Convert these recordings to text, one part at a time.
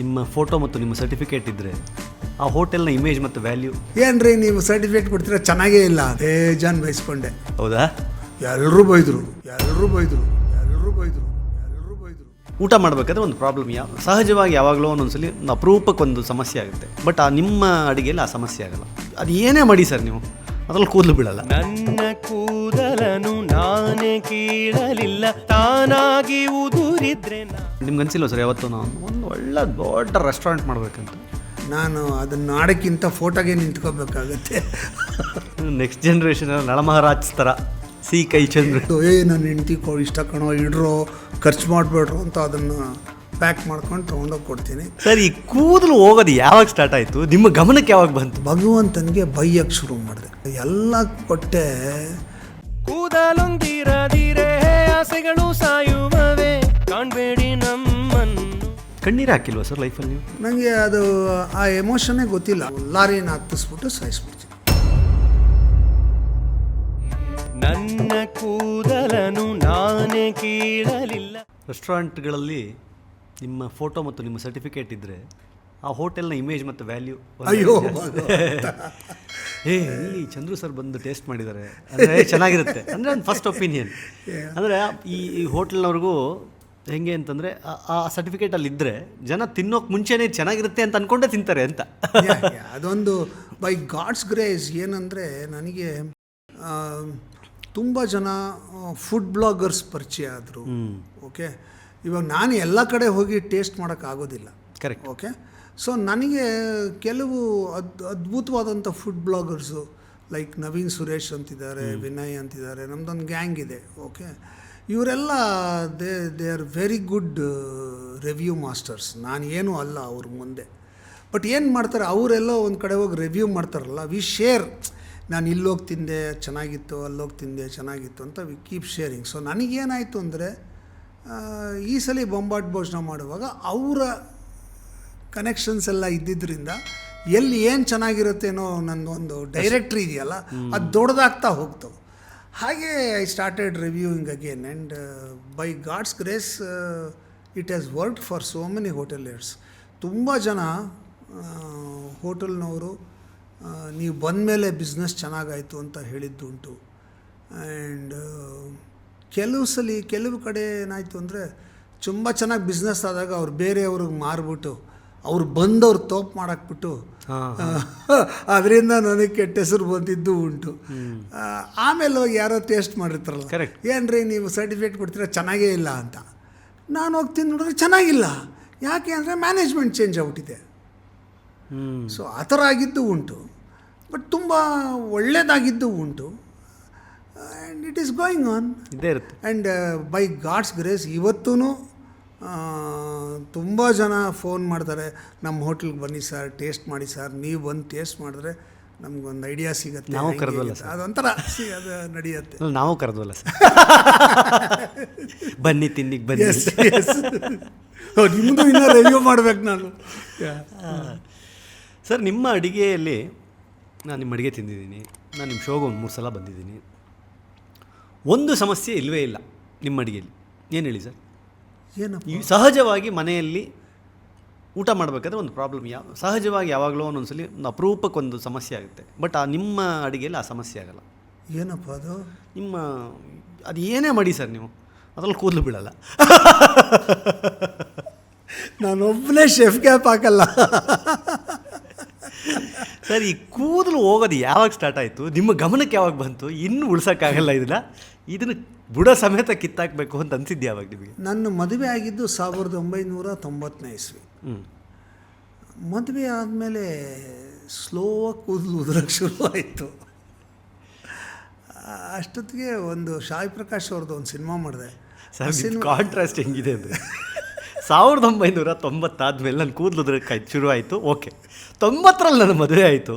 ನಿಮ್ಮ ಫೋಟೋ ಮತ್ತು ನಿಮ್ಮ ಸರ್ಟಿಫಿಕೇಟ್ ಇದ್ದರೆ ಆ ಹೋಟೆಲ್ನ ಇಮೇಜ್ ಮತ್ತು ವ್ಯಾಲ್ಯೂ. ಏನ್ರಿ ನೀವು ಸರ್ಟಿಫಿಕೇಟ್ ಕೊಡ್ತೀರಾ, ಚೆನ್ನಾಗೇ ಇಲ್ಲ, ಬೇಜಾನ್ ಬಯಸ್ಕೊಂಡೆ. ಹೌದಾ? ಎಲ್ಲರೂ ಬೈದರು. ಊಟ ಮಾಡಬೇಕಾದ್ರೆ ಒಂದು ಪ್ರಾಬ್ಲಮ್ ಸಹಜವಾಗಿ ಯಾವಾಗಲೂ ಒಂದೊಂದ್ಸಲಿ ಒಂದು ಅಪರೂಪಕ್ಕೆ ಒಂದು ಸಮಸ್ಯೆ ಆಗುತ್ತೆ. ಬಟ್ ಆ ನಿಮ್ಮ ಅಡುಗೆಯಲ್ಲಿ ಆ ಸಮಸ್ಯೆ ಆಗಲ್ಲ. ಅದು ಏನೇ ಮಾಡಿ ಸರ್ ನೀವು ಅದ್ರಲ್ಲಿ ಕೂದಲು ಬೀಳಲ್ಲ. ನನ್ನ ಕೂದಲನು ನಾನೇ ಕೀಳಲಿಲ್ಲ, ತಾನಾಗಿ ಉದುರಿದ್ರೆ. ನಿಮ್ಗೆ ಅನಿಸಿಲ್ಲ ಸರ್ ಯಾವತ್ತೂ ನಾವು ಒಂದು ಒಳ್ಳೆ ದೊಡ್ಡ ರೆಸ್ಟೋರೆಂಟ್ ಮಾಡಬೇಕಂತ? ನಾನು ಅದನ್ನು ಆಡೋಕ್ಕಿಂತ ಫೋಟೋಗೆ ನಿಂತ್ಕೋಬೇಕಾಗತ್ತೆ. ನೆಕ್ಸ್ಟ್ ಜನ್ರೇಷನ್ ನಳಮಹಾರಾಜ್ ಥರ ಸಿ ಕೈ ಚಂದ್ರ ನನ್ನ ಹೆಂಡತಿ ಇಷ್ಟ ಕಣೋ, ಇಡ್ರೋ, ಖರ್ಚು ಮಾಡಿಬಿಡ್ರು ಅಂತ ಅದನ್ನು ಪ್ಯಾಕ್ ಮಾಡ್ಕೊಂಡು ತೊಗೊಂಡೋಗಿ ಕೊಡ್ತೀನಿ. ಸರ್, ಈ ಕೂದಲು ಹೋಗೋದು ಯಾವಾಗ ಸ್ಟಾರ್ಟ್ ಆಯಿತು? ನಿಮ್ಮ ಗಮನಕ್ಕೆ ಯಾವಾಗ ಬಂತು? ಭಗವಂತನಿಗೆ ಬೈಯಕ್ಕೆ ಶುರು ಮಾಡಿದೆ. ಎಲ್ಲ ಕೊಟ್ಟೆ. ಕೂದಲೊಂದಿರದಿರೆ ಆಸೆಗಳು ಸಾಯುವವೆ, ಕಾಣಬೇಡಿ ನಮ್ಮನ್ನು. ಕಣ್ಣೀರು ಹಾಕಿಲ್ವಾ ಸರ್ ಲೈಫಲ್ಲಿ ನೀವು? ನನಗೆ ಅದು ಆ ಎಮೋಷನ್ನೇ ಗೊತ್ತಿಲ್ಲ. ಲಾರಿನ ಹತ್ತಿಸ್ಬಿಟ್ಟು ಸಾಯಿಸ್ಬಿಡ್ತೀನಿ. ನನ್ನ ಕೂದಲನು ನಾನೇ ಕೀಳಲಿಲ್ಲ. ರೆಸ್ಟೋರೆಂಟ್ಗಳಲ್ಲಿ ನಿಮ್ಮ ಫೋಟೋ ಮತ್ತು ನಿಮ್ಮ ಸರ್ಟಿಫಿಕೇಟ್ ಇದ್ದರೆ ಆ ಹೋಟೆಲ್ನ ಇಮೇಜ್ ಮತ್ತು ವ್ಯಾಲ್ಯೂ. ಅಯ್ಯೋ, ಇಲ್ಲಿ ಚಂದ್ರು ಸರ್ ಬಂದು ಟೇಸ್ಟ್ ಮಾಡಿದ್ದಾರೆ ಅಂದರೆ ಚೆನ್ನಾಗಿರುತ್ತೆ ಅಂದರೆ ಒಂದು ಫಸ್ಟ್ ಒಪಿನಿಯನ್. ಅಂದರೆ ಈ ಹೋಟೆಲ್ನವ್ರಿಗೂ ಹೆಂಗೆ ಅಂತಂದರೆ ಆ ಸರ್ಟಿಫಿಕೇಟಲ್ಲಿ ಇದ್ದರೆ ಜನ ತಿನ್ನೋಕೆ ಮುಂಚೆನೇ ಚೆನ್ನಾಗಿರುತ್ತೆ ಅಂತ ಅಂದ್ಕೊಂಡೇ ತಿಂತಾರೆ ಅಂತ. ಅದೊಂದು ಬೈ ಗಾಡ್ಸ್ ಗ್ರೇಸ್. ಏನಂದರೆ ನನಗೆ ತುಂಬ ಜನ ಫುಡ್ ಬ್ಲಾಗರ್ಸ್ ಪರಿಚಯ ಆದರು. ಓಕೆ, ಇವಾಗ ನಾನು ಎಲ್ಲ ಕಡೆ ಹೋಗಿ ಟೇಸ್ಟ್ ಮಾಡೋಕ್ಕಾಗೋದಿಲ್ಲ. ಕರೆಕ್ಟ್. ಓಕೆ, ಸೊ ನನಗೆ ಕೆಲವು ಅದ್ಭುತವಾದಂಥ food bloggers like Naveen Suresh ಅಂತಿದ್ದಾರೆ, ವಿನಯ್ ಅಂತಿದ್ದಾರೆ, ನಮ್ಮದೊಂದು ಗ್ಯಾಂಗ್ ಇದೆ. ಓಕೆ, ಇವರೆಲ್ಲ they are very good review masters. ನಾನು ಏನೂ ಅಲ್ಲ ಅವ್ರ ಮುಂದೆ. ಬಟ್ ಏನು ಮಾಡ್ತಾರೆ, ಅವರೆಲ್ಲ ಒಂದು ಕಡೆ ಹೋಗಿ ರಿವ್ಯೂ ಮಾಡ್ತಾರಲ್ಲ, ವಿ ಶೇರ್. ನಾನು ಇಲ್ಲೋಗಿ ತಿಂದೆ ಚೆನ್ನಾಗಿತ್ತು, ಅಲ್ಲೋಗಿ ತಿಂದೆ ಚೆನ್ನಾಗಿತ್ತು ಅಂತ ವಿ ಕೀಪ್ ಶೇರಿಂಗ್. ಸೊ ನನಗೇನಾಯಿತು ಅಂದರೆ, ಈ ಸಲ ಬೊಂಬಾಟ್ ಭೋಜನ ಮಾಡುವಾಗ ಅವರ ಕನೆಕ್ಷನ್ಸ್ ಎಲ್ಲ ಇದ್ದಿದ್ದರಿಂದ ಎಲ್ಲಿ ಏನು ಚೆನ್ನಾಗಿರುತ್ತೇನೋ ನನ್ನೊಂದು ಡೈರೆಕ್ಟ್ರಿ ಇದೆಯಲ್ಲ, ಅದು ದೊಡ್ಡದಾಗ್ತಾ ಹೋಗ್ತವೆ. ಹಾಗೆ I started reviewing again and by God's grace it has worked for so many hoteliers. ತುಂಬ ಜನ ಹೋಟೆಲ್ನವರು ನೀವು ಬಂದ ಮೇಲೆ ಬಿಸ್ನೆಸ್ ಚೆನ್ನಾಗಾಯಿತು ಅಂತ ಹೇಳಿದ್ದುಂಟು. ಆ್ಯಂಡ್ ಕೆಲವು ಕಡೆ ಏನಾಯಿತು ಅಂದರೆ, ತುಂಬ ಚೆನ್ನಾಗಿ ಬಿಸ್ನೆಸ್ ಆದಾಗ ಅವ್ರು ಬೇರೆಯವ್ರಿಗೆ ಮಾರ್ಬಿಟ್ಟು ಅವ್ರು ಬಂದವ್ರು ತೋಪ್ ಮಾಡಾಕ್ಬಿಟ್ಟು ಅದರಿಂದ ನನಗೆ ಕೆಟ್ಟ ಹೆಸರು ಬಂದಿದ್ದು ಉಂಟು. ಆಮೇಲೆ ಹೋಗಿ ಯಾರೋ ಟೇಸ್ಟ್ ಮಾಡಿರ್ತಾರಲ್ಲ, ಏನ್ರಿ ನೀವು ಸರ್ಟಿಫಿಕೇಟ್ ಕೊಡ್ತೀರಾ, ಚೆನ್ನಾಗೇ ಇಲ್ಲ ಅಂತ. ನಾನು ಹೋಗ್ತೀನಿ ನೋಡಿದ್ರೆ ಚೆನ್ನಾಗಿಲ್ಲ. ಯಾಕೆ ಅಂದರೆ ಮ್ಯಾನೇಜ್ಮೆಂಟ್ ಚೇಂಜ್ ಆಗ್ಬಿಟ್ಟಿದೆ. ಸೊ ಆ ಥರ ಆಗಿದ್ದು ಉಂಟು, ಬಟ್ ತುಂಬ ಒಳ್ಳೆಯದಾಗಿದ್ದು ಉಂಟು. And it is going on ಇದ್ದೇ ಇರುತ್ತೆ. ಆ್ಯಂಡ್ ಬೈ ಗಾಡ್ಸ್ ಗ್ರೇಸ್ ಇವತ್ತೂ ತುಂಬ ಜನ ಫೋನ್ ಮಾಡ್ತಾರೆ, ನಮ್ಮ ಹೋಟ್ಲಿಗೆ ಬನ್ನಿ ಸರ್, ಟೇಸ್ಟ್ ಮಾಡಿ ಸರ್, ನೀವು ಬಂದು ಟೇಸ್ಟ್ ಮಾಡಿದ್ರೆ ನಮಗೊಂದು ಐಡಿಯಾ ಸಿಗುತ್ತೆ. ನಾವು ಕರೆದ್ವಲ್ಲ ಸರ್, ಅದೊಂಥರ ಅದು ನಡೆಯುತ್ತೆ. ನಾವು ಕರೆದ್ವಲ್ಲ ಸರ್, ಬನ್ನಿ ತಿನ್ನಿಗೆ ಬನ್ನಿ. ನಿಮ್ಮದು ಇನ್ನೂ ರಿವ್ಯೂ ಮಾಡ್ಬೇಕು ನಾನು. ಸರ್, ನಿಮ್ಮ ಅಡುಗೆಯಲ್ಲಿ ನಾನು ನಿಮ್ಮ ಅಡುಗೆ ತಿಂದಿದ್ದೀನಿ, ನಾನು ನಿಮ್ಮ ಶೋಗೆ ಒಂದು 3 ಸಲ ಬಂದಿದ್ದೀನಿ. ಒಂದು ಸಮಸ್ಯೆ ಇಲ್ಲವೇ ಇಲ್ಲ ನಿಮ್ಮ ಅಡುಗೆಯಲ್ಲಿ. ಏನು ಹೇಳಿ ಸರ್? ಏನಪ್ಪ? ಸಹಜವಾಗಿ ಮನೆಯಲ್ಲಿ ಊಟ ಮಾಡಬೇಕಾದ್ರೆ ಒಂದು ಪ್ರಾಬ್ಲಮ್ ಸಹಜವಾಗಿ ಯಾವಾಗಲೂ ಒಂದೊಂದ್ಸಲಿ ಒಂದು ಅಪರೂಪಕ್ಕೆ ಒಂದು ಸಮಸ್ಯೆ ಆಗುತ್ತೆ. ಬಟ್ ಆ ನಿಮ್ಮ ಅಡುಗೆಯಲ್ಲಿ ಆ ಸಮಸ್ಯೆ ಆಗಲ್ಲ. ಏನಪ್ಪ ಅದು? ಅದು ಏನೇ ಮಾಡಿ ಸರ್ ನೀವು ಅದ್ರಲ್ಲಿ ಕೂದಲು ಬೀಳಲ್ಲ. ನಾನೊಬ್ಬನೇ ಶೆಫ್ ಕ್ಯಾಪ್ ಹಾಕಲ್ಲ ಸರ್. ಈ ಕೂದಲು ಹೋಗೋದು ಯಾವಾಗ ಸ್ಟಾರ್ಟ್ ಆಯಿತು? ನಿಮ್ಮ ಗಮನಕ್ಕೆ ಯಾವಾಗ ಬಂತು? ಇನ್ನೂ ಉಳ್ಸೋಕ್ಕಾಗಲ್ಲ ಇದನ್ನು ಬುಡ ಸಮೇತ ಕಿತ್ತಾಕಬೇಕು ಅಂತ ಅನಿಸಿದ್ದು ಯಾವಾಗ ನಿಮಗೆ? ನನ್ನ ಮದುವೆ ಆಗಿದ್ದು 1990ನೇ ಇಸ್ವಿ. ಮದುವೆ ಆದಮೇಲೆ ಸ್ಲೋವಾಗಿ ಕೂದಲು ಉದುರಕ್ಕೆ ಶುರುವಾಯಿತು. ಅಷ್ಟೊತ್ತಿಗೆ ಒಂದು ಶಾಯಿ ಪ್ರಕಾಶ್ ಅವ್ರದ್ದು ಒಂದು ಸಿನಿಮಾ ಮಾಡಿದೆ. ಕಾಂಟ್ರಾಸ್ಟ್ ಹೆಂಗಿದೆ ಅಂದರೆ, 1990 ಆದಮೇಲೆ ನನ್ನ ಕೂದಲು ಉದುರಕ್ಕೆ ಶುರುವಾಯಿತು. ಓಕೆ, 90ರಲ್ಲಿ ನನ್ನ ಮದುವೆ ಆಯಿತು.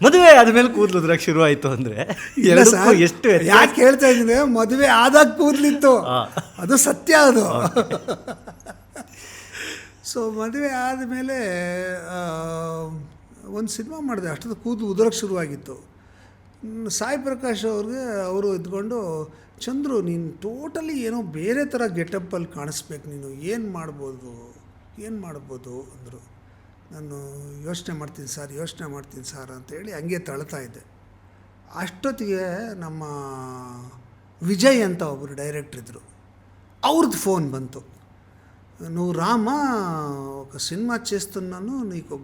ಮದುವೆ ಆದಮೇಲೆ ಕೂದಲು ಉದುರಕ್ಕೆ ಶುರುವಾಯಿತು ಅಂದರೆ ಎಷ್ಟು? ಯಾಕೆ ಹೇಳ್ತಾ ಇದ್ದೀನಿ, ಮದುವೆ ಆದಾಗ ಕೂದಲಿತ್ತು, ಅದು ಸತ್ಯ ಅದು. ಸೊ ಮದುವೆ ಆದಮೇಲೆ ಒಂದು ಸಿನಿಮಾ ಮಾಡಿದೆ, ಅಷ್ಟೊತ್ತು ಕೂದಲು ಉದುರಕ್ಕೆ ಶುರುವಾಗಿತ್ತು. ಸಾಯಿ ಪ್ರಕಾಶ್ ಅವರು ಇದ್ಕೊಂಡು, ಚಂದ್ರು ನೀನು ಟೋಟಲಿ ಏನೋ ಬೇರೆ ಥರ ಗೆಟಪ್ಪಲ್ಲಿ ಕಾಣಿಸ್ಬೇಕು, ನೀನು ಏನು ಮಾಡ್ಬೋದು, ಏನು ಮಾಡ್ಬೋದು ಅಂದರು. ನಾನು ಯೋಚನೆ ಮಾಡ್ತೀನಿ ಸರ್ ಅಂತೇಳಿ ಹಂಗೆ ತಳ್ತಾ ಇದ್ದೆ. ಅಷ್ಟೊತ್ತಿಗೆ ನಮ್ಮ ವಿಜಯ್ ಅಂತ ಒಬ್ಬರು ಡೈರೆಕ್ಟ್ರ್ ಇದ್ದರು, ಅವ್ರದ್ದು ఫోన్ ಬಂತು. నువ్వు రామా ఒక సినిమా చేస్తున్నాను, నీకు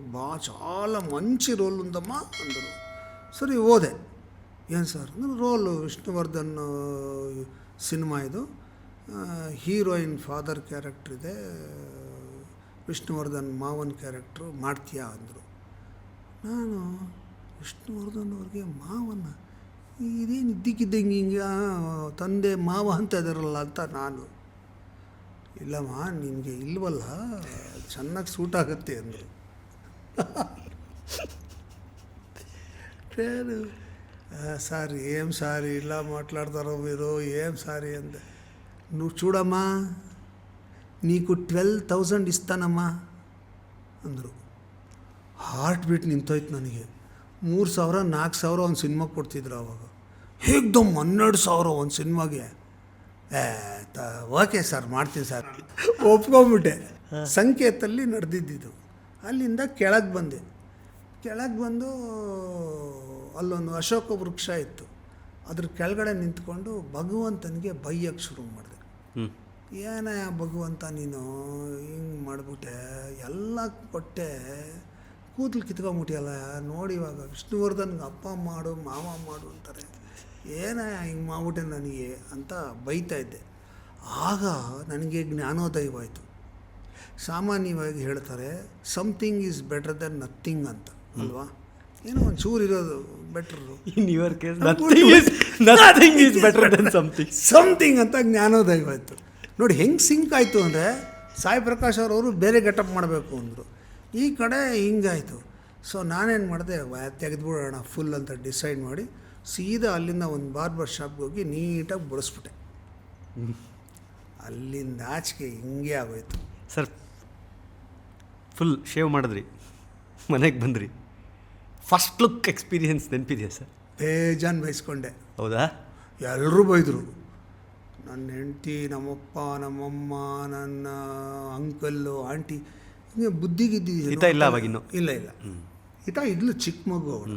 చాలా మంచి రోల్ ఉందమ్మా అందరు. సరే ఓదే. ಏನು ಸರ್ ಅಂದ್ರೆ ರೋಲು ವಿಷ್ಣುವರ್ಧನ್ ಸಿನಿಮಾ ಇದು, ಹೀರೋಯಿನ್ ಫಾದರ್ ಕ್ಯಾರೆಕ್ಟ್ರ್ ಇದೆ, ವಿಷ್ಣುವರ್ಧನ್ ಮಾವನ ಕ್ಯಾರೆಕ್ಟ್ರು ಮಾಡ್ತೀಯಾ ಅಂದರು. ನಾನು ವಿಷ್ಣುವರ್ಧನ್ ಅವ್ರಿಗೆ ಮಾವನ ಇದೇನು ಇದ್ದಕ್ಕಿದ್ದಂಗೆ ಹಿಂಗೆ ತಂದೆ ಮಾವ ಅಂತ ಇದಾರಲ್ಲ ಅಂತ ನಾನು, ಇಲ್ಲಮ್ಮ ನಿನಗೆ ಇಲ್ವಲ್ಲ ಚೆನ್ನಾಗಿ ಸೂಟ್ ಆಗುತ್ತೆ ಅಂದರು. నేను సార్ ఏం సార్ ఇలా మాట్లాడతారో మీరు, ఏం సారీ అంతే. నువ్వు చూడమ్మా నీకు 12,000 ఇస్తానమ్మా ಅಂದರು. ಹಾರ್ಟ್ ಬೀಟ್ ನಿಂತೋಯ್ತು ನನಗೆ. 3,000 4,000 ಒಂದು ಸಿನಿಮಾಗೆ ಕೊಡ್ತಿದ್ರು ಅವಾಗ. ಏಕ್ದಮ್ 12,000 ಒಂದು ಸಿನಿಮಾಗೆ. ಓಕೆ ಸರ್ ಮಾಡ್ತೀನಿ ಸರ್ ಒಪ್ಕೊಂಬಿಟ್ಟೆ. ಸಂಕೇತಲ್ಲಿ ನಡೆದಿದ್ದು. ಅಲ್ಲಿಂದ ಕೆಳಗೆ ಬಂದೆ. ಕೆಳಗೆ ಬಂದು ಅಲ್ಲೊಂದು ಅಶೋಕ ವೃಕ್ಷ ಇತ್ತು, ಅದ್ರ ಕೆಳಗಡೆ ನಿಂತ್ಕೊಂಡು ಭಗವಂತನಿಗೆ ಬೈಯಕ್ಕೆ ಶುರು ಮಾಡಿದೆ. ಏನ ಭಗವಂತ ನೀನು ಹಿಂಗೆ ಮಾಡಿಬಿಟ್ಟೆ, ಎಲ್ಲ ಕೊಟ್ಟೆ, ಕೂದಲು ಕಿತ್ಕೊಂಬಿಟ್ಟಿಯಲ್ಲ, ನೋಡಿ ಇವಾಗ ವಿಷ್ಣುವರ್ಧನ್ಗೆ ಅಪ್ಪ ಮಾಡು ಮಾವ ಮಾಡು ಅಂತಾರೆ, ಏನ ಹಿಂಗೆ ಮಾಡ್ಬಿಟ್ಟೆ ನನಗೆ ಅಂತ ಬೈತಾ ಇದ್ದೆ. ಆಗ ನನಗೆ ಜ್ಞಾನೋದಯವಾಯಿತು. ಸಾಮಾನ್ಯವಾಗಿ ಹೇಳ್ತಾರೆ something is better than nothing ಅಂತ ಅಲ್ವಾ, ಏನೋ ಒಂದು ಚೂರು ಇರೋದು better. In your case nothing is better than something ಅಂತ ಜ್ಞಾನೋದಯವಾಯಿತು. ನೋಡಿ ಹೆಂಗೆ ಸಿಂಕ್ ಆಯಿತು ಅಂದರೆ, ಸಾಯಿ ಪ್ರಕಾಶ್ ಅವರು ಬೇರೆ ಗೆಟಪ್ ಮಾಡಬೇಕು ಅಂದರು, ಈ ಕಡೆ ಹಿಂಗಾಯಿತು. ಸೊ ನಾನೇನು ಮಾಡಿದೆ, ತೆಗೆದುಬಿಡೋಣ ಫುಲ್ ಅಂತ ಡಿಸೈಡ್ ಮಾಡಿ ಸೀದಾ ಅಲ್ಲಿಂದ ಒಂದು ಬಾರ್ಬರ್ ಶಾಪ್ಗೆ ಹೋಗಿ ನೀಟಾಗಿ ಬಡಿಸ್ಬಿಟ್ಟೆ. ಅಲ್ಲಿಂದ ಆಚೆಗೆ ಹಿಂಗೆ ಆಗೋಯ್ತು ಸರ್. ಫುಲ್ ಶೇವ್ ಮಾಡಿದ್ರಿ, ಮನೆಗೆ ಬಂದ್ರಿ, ಫಸ್ಟ್ ಲುಕ್ ಎಕ್ಸ್ಪೀರಿಯನ್ಸ್ ನೆನಪಿದೆಯಾ ಸರ್? ಬೇಜಾನ್ ಬಯಸ್ಕೊಂಡೆ. ಹೌದಾ? ಎಲ್ಲರೂ ಬೈದರು, ನನ್ನ ಹೆಂಡತಿ, ನಮ್ಮಪ್ಪ, ನಮ್ಮಮ್ಮ, ನನ್ನ ಅಂಕಲ್ಲು, ಆಂಟಿ. ಹಿಂಗೆ ಬುದ್ಧಿಗಿದ್ದಿದ್ದೇನೋ ಇಲ್ಲ ಅವಾಗಿನ್ನು ಇಲ್ಲ ಇದ್ಲು ಚಿಕ್ಕ ಮಗು ಅವಳು,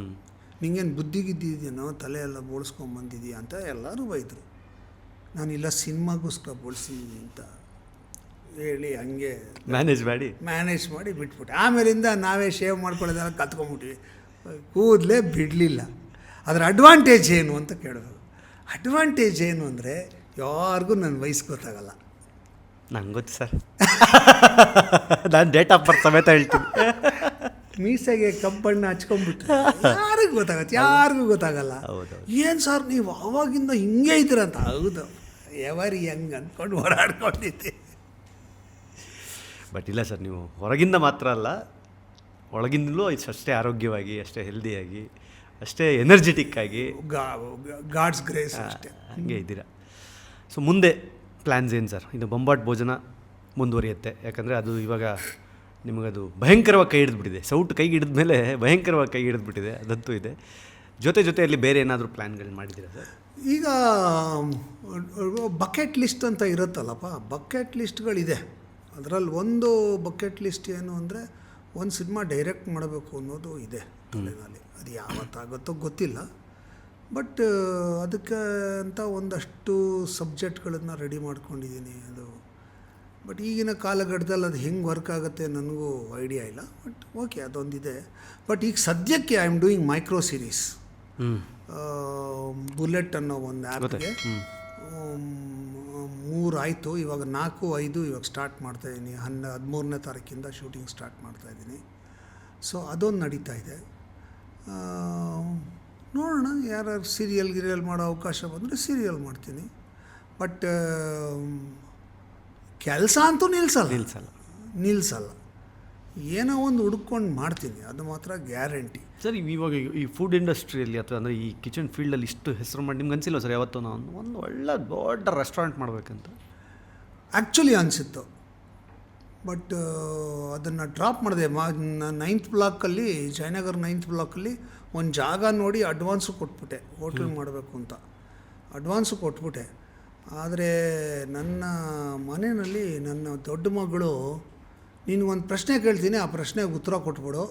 ನಿಂಗೇನು ಬುದ್ಧಿಗಿದ್ದಿದ್ದೇನೋ ತಲೆ ಎಲ್ಲ ಬೋಳ್ಸ್ಕೊಂಬಂದಿದ್ದೀಯ ಅಂತ ಎಲ್ಲರೂ ಬೈದರು. ನಾನಿಲ್ಲ ಸಿನಿಮಾಗೋಸ್ಕರ ಬೋಳ್ಸಿದ್ದೀನಿ ಅಂತ ಹೇಳಿ ಹಂಗೆ ಮ್ಯಾನೇಜ್ ಮಾಡಿ ಬಿಟ್ಬಿಟ್ಟೆ. ಆಮೇಲಿಂದ ನಾವೇ ಶೇವ್ ಮಾಡ್ಕೊಳ್ಳೋದೆಲ್ಲ ಕತ್ಕೊಂಡ್ಬಿಟ್ವಿ, ಕೂದಲೇ ಬಿಡಲಿಲ್ಲ. ಅದರ ಅಡ್ವಾಂಟೇಜ್ ಏನು ಅಂತ ಕೇಳೋದು. ಅಡ್ವಾಂಟೇಜ್ ಏನು ಅಂದರೆ ಯಾರಿಗೂ ನನ್ನ ವಯಸ್ಸು ಗೊತ್ತಾಗಲ್ಲ. ನಂಗೆ ಗೊತ್ತು ಸರ್, ನಾನು ಡೇಟ್ ಆಫ್ ಬರ್ತ್ ಸಮೇತ ಹೇಳ್ತೀನಿ. ಮೀಸೆಗೆ ಕಬ್ಬಣ್ಣ ಹಚ್ಕೊಂಡ್ಬಿಟ್ರೆ ಯಾರಿಗೂ ಗೊತ್ತಾಗಲ್ಲ. ಏನು ಸರ್ ನೀವು ಅವಾಗಿಂದ ಹಿಂಗೆ ಇದ್ದೀರಂತ. ಹೌದು, ಎವರಿ ಹೆಂಗೆ ಅಂದ್ಕೊಂಡು ಓಡಾಡ್ಕೊಂಡಿದ್ದೆ. ಬಟ್ ಇಲ್ಲ ಸರ್, ನೀವು ಹೊರಗಿಂದ ಮಾತ್ರ ಅಲ್ಲ, ಒಳಗಿಂದಲೂ ಅಷ್ಟೇ ಆರೋಗ್ಯವಾಗಿ, ಅಷ್ಟೇ ಹೆಲ್ದಿಯಾಗಿ, ಅಷ್ಟೇ ಎನರ್ಜೆಟಿಕ್ ಆಗಿ, ಗಾಡ್ಸ್ ಗ್ರೇಸ್ ಅಷ್ಟೇ ಹಾಗೆ ಇದ್ದೀರಾ. ಸೊ ಮುಂದೆ ಪ್ಲ್ಯಾನ್ಸ್ ಏನು ಸರ್? ಇದು ಬೊಂಬಾಟ್ ಭೋಜನ ಮುಂದುವರಿಯುತ್ತೆ, ಯಾಕಂದರೆ ಅದು ಇವಾಗ ನಿಮಗದು ಭಯಂಕರವಾಗಿ ಕೈ ಹಿಡಿದ್ಬಿಟ್ಟಿದೆ. ಸೌಟ್ ಕೈಗೆ ಹಿಡಿದ ಮೇಲೆ ಭಯಂಕರವಾಗಿ ಕೈ ಹಿಡಿದ್ಬಿಟ್ಟಿದೆ, ಅದಂತೂ ಇದೆ. ಜೊತೆಯಲ್ಲಿ ಬೇರೆ ಏನಾದರೂ ಪ್ಲ್ಯಾನ್ಗಳು ಮಾಡಿದ್ದೀರಾ ಸರ್? ಈಗ ಬಕೆಟ್ ಲಿಸ್ಟ್ ಅಂತ ಇರುತ್ತಲ್ಲಪ್ಪ, ಬಕೆಟ್ ಲಿಸ್ಟ್ಗಳಿದೆ. ಅದರಲ್ಲಿ ಒಂದು ಬಕೆಟ್ ಲಿಸ್ಟ್ ಏನು ಅಂದರೆ, ಒಂದು ಸಿನಿಮಾ ಡೈರೆಕ್ಟ್ ಮಾಡಬೇಕು ಅನ್ನೋದು ಇದೆ ತಲೆನಲ್ಲಿ. ಅದು ಯಾವತ್ತಾಗುತ್ತೋ ಗೊತ್ತಿಲ್ಲ, ಬಟ್ ಅದಕ್ಕೆ ಅಂತ ಒಂದಷ್ಟು ಸಬ್ಜೆಕ್ಟ್ಗಳನ್ನು ರೆಡಿ ಮಾಡ್ಕೊಂಡಿದ್ದೀನಿ. ಅದು ಬಟ್ ಈಗಿನ ಕಾಲಘಟ್ಟದಲ್ಲಿ ಅದು ಹೆಂಗೆ ವರ್ಕ್ ಆಗುತ್ತೆ ನನಗೂ ಐಡಿಯಾ ಇಲ್ಲ, ಬಟ್ ಓಕೆ ಅದೊಂದಿದೆ. ಬಟ್ ಈಗ ಸದ್ಯಕ್ಕೆ I am doing micro series. Bullet ಅನ್ನೋ ಒಂದು ಆ್ಯಪ್ಗೆ 3 ಆಯಿತು, ಇವಾಗ 4, 5 ಇವಾಗ ಸ್ಟಾರ್ಟ್ ಮಾಡ್ತಾಯಿದ್ದೀನಿ. 13ನೇ ತಾರೀಕಿಂದ ಶೂಟಿಂಗ್ ಸ್ಟಾರ್ಟ್ ಮಾಡ್ತಾಯಿದ್ದೀನಿ. ಸೊ ಅದೊಂದು ನಡೀತಾ ಇದೆ. ನೋಡೋಣ, ಯಾರು ಸೀರಿಯಲ್ ಮಾಡೋ ಅವಕಾಶ ಬಂದರೆ ಸೀರಿಯಲ್ ಮಾಡ್ತೀನಿ. ಬಟ್ ಕೆಲಸ ಅಂತೂ ನಿಲ್ಲಿಸಲ್ಲ. ಏನೋ ಒಂದು ಹುಡ್ಕೊಂಡು ಮಾಡ್ತೀನಿ, ಅದು ಮಾತ್ರ ಗ್ಯಾರಂಟಿ. ಸರ್ ಇವಾಗ ಈ ಫುಡ್ ಇಂಡಸ್ಟ್ರಿಯಲ್ಲಿ ಅಥವಾ ಅಂದರೆ ಈ ಕಿಚನ್ ಫೀಲ್ಡಲ್ಲಿ ಇಷ್ಟು ಹೆಸರು ಮಾಡಿ ನಿಮ್ಗೆ ಅನಿಸಿಲ್ಲ ಸರ್ ಯಾವತ್ತೂ ನಾನು ಒಂದು ಒಳ್ಳೆ ದೊಡ್ಡ ರೆಸ್ಟೋರೆಂಟ್ ಮಾಡಬೇಕಂತ? ಆ್ಯಕ್ಚುಲಿ ಅನಿಸಿತ್ತು, ಬಟ್ ಅದನ್ನು ಡ್ರಾಪ್ ಮಾಡಿದೆ. 9th ಬ್ಲಾಕಲ್ಲಿ, ಜಯನಗರ್ 9th ಬ್ಲಾಕಲ್ಲಿ ಒಂದು ಜಾಗ ನೋಡಿ ಅಡ್ವಾನ್ಸು ಕೊಟ್ಬಿಟ್ಟೆ, ಹೋಟ್ಲ್ ಮಾಡಬೇಕು ಅಂತ ಅಡ್ವಾನ್ಸು ಕೊಟ್ಬಿಟ್ಟೆ. ಆದರೆ ನನ್ನ ಮನೆಯಲ್ಲಿ ನನ್ನ ದೊಡ್ಡ ಮಗಳು ನಿನಗೊಂದು ಪ್ರಶ್ನೆ ಕೇಳ್ತೀನಿ, ಆ ಪ್ರಶ್ನೆಗೆ ಉತ್ತರ ಕೊಟ್ಬಿಡು,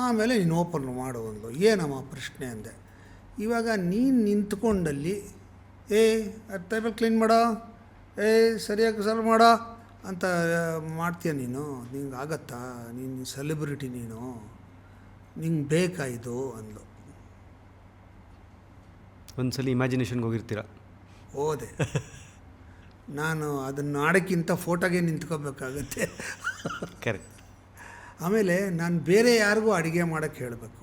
ಆಮೇಲೆ ನೀನು ಓಪನ್ ಮಾಡು ಒಂದು. ಏನಮ್ಮ ಪ್ರಶ್ನೆ ಅಂದೆ. ಇವಾಗ ನೀನು ನಿಂತ್ಕೊಂಡಲ್ಲಿ ಟೇಬಲ್ ಕ್ಲೀನ್ ಮಾಡೋ, ಸರಿಯಾಗಿ ಸರ್ವ್ ಮಾಡೋ ಅಂತ ಮಾಡ್ತೀಯ ನೀನು. ನಿಂಗೆ ಆಗತ್ತಾ? ನೀನು ಸೆಲೆಬ್ರಿಟಿ, ನಿಂಗೆ ಬೇಕಾ ಇದು ಅಂದ್ಲು. ಒಂದ್ಸಲಿ ಇಮ್ಯಾಜಿನೇಷನ್ಗೆ ಹೋಗಿರ್ತೀರ. ಹೋದೆ. ನಾನು ಅದನ್ನು ಆಡೋಕ್ಕಿಂತ ಫೋಟೋಗೆ ನಿಂತ್ಕೋಬೇಕಾಗತ್ತೆ. ಕರೆಕ್ಟ್. ಆಮೇಲೆ ನಾನು ಬೇರೆ ಯಾರಿಗೂ ಅಡುಗೆ ಮಾಡೋಕ್ಕೆ ಹೇಳಬೇಕು.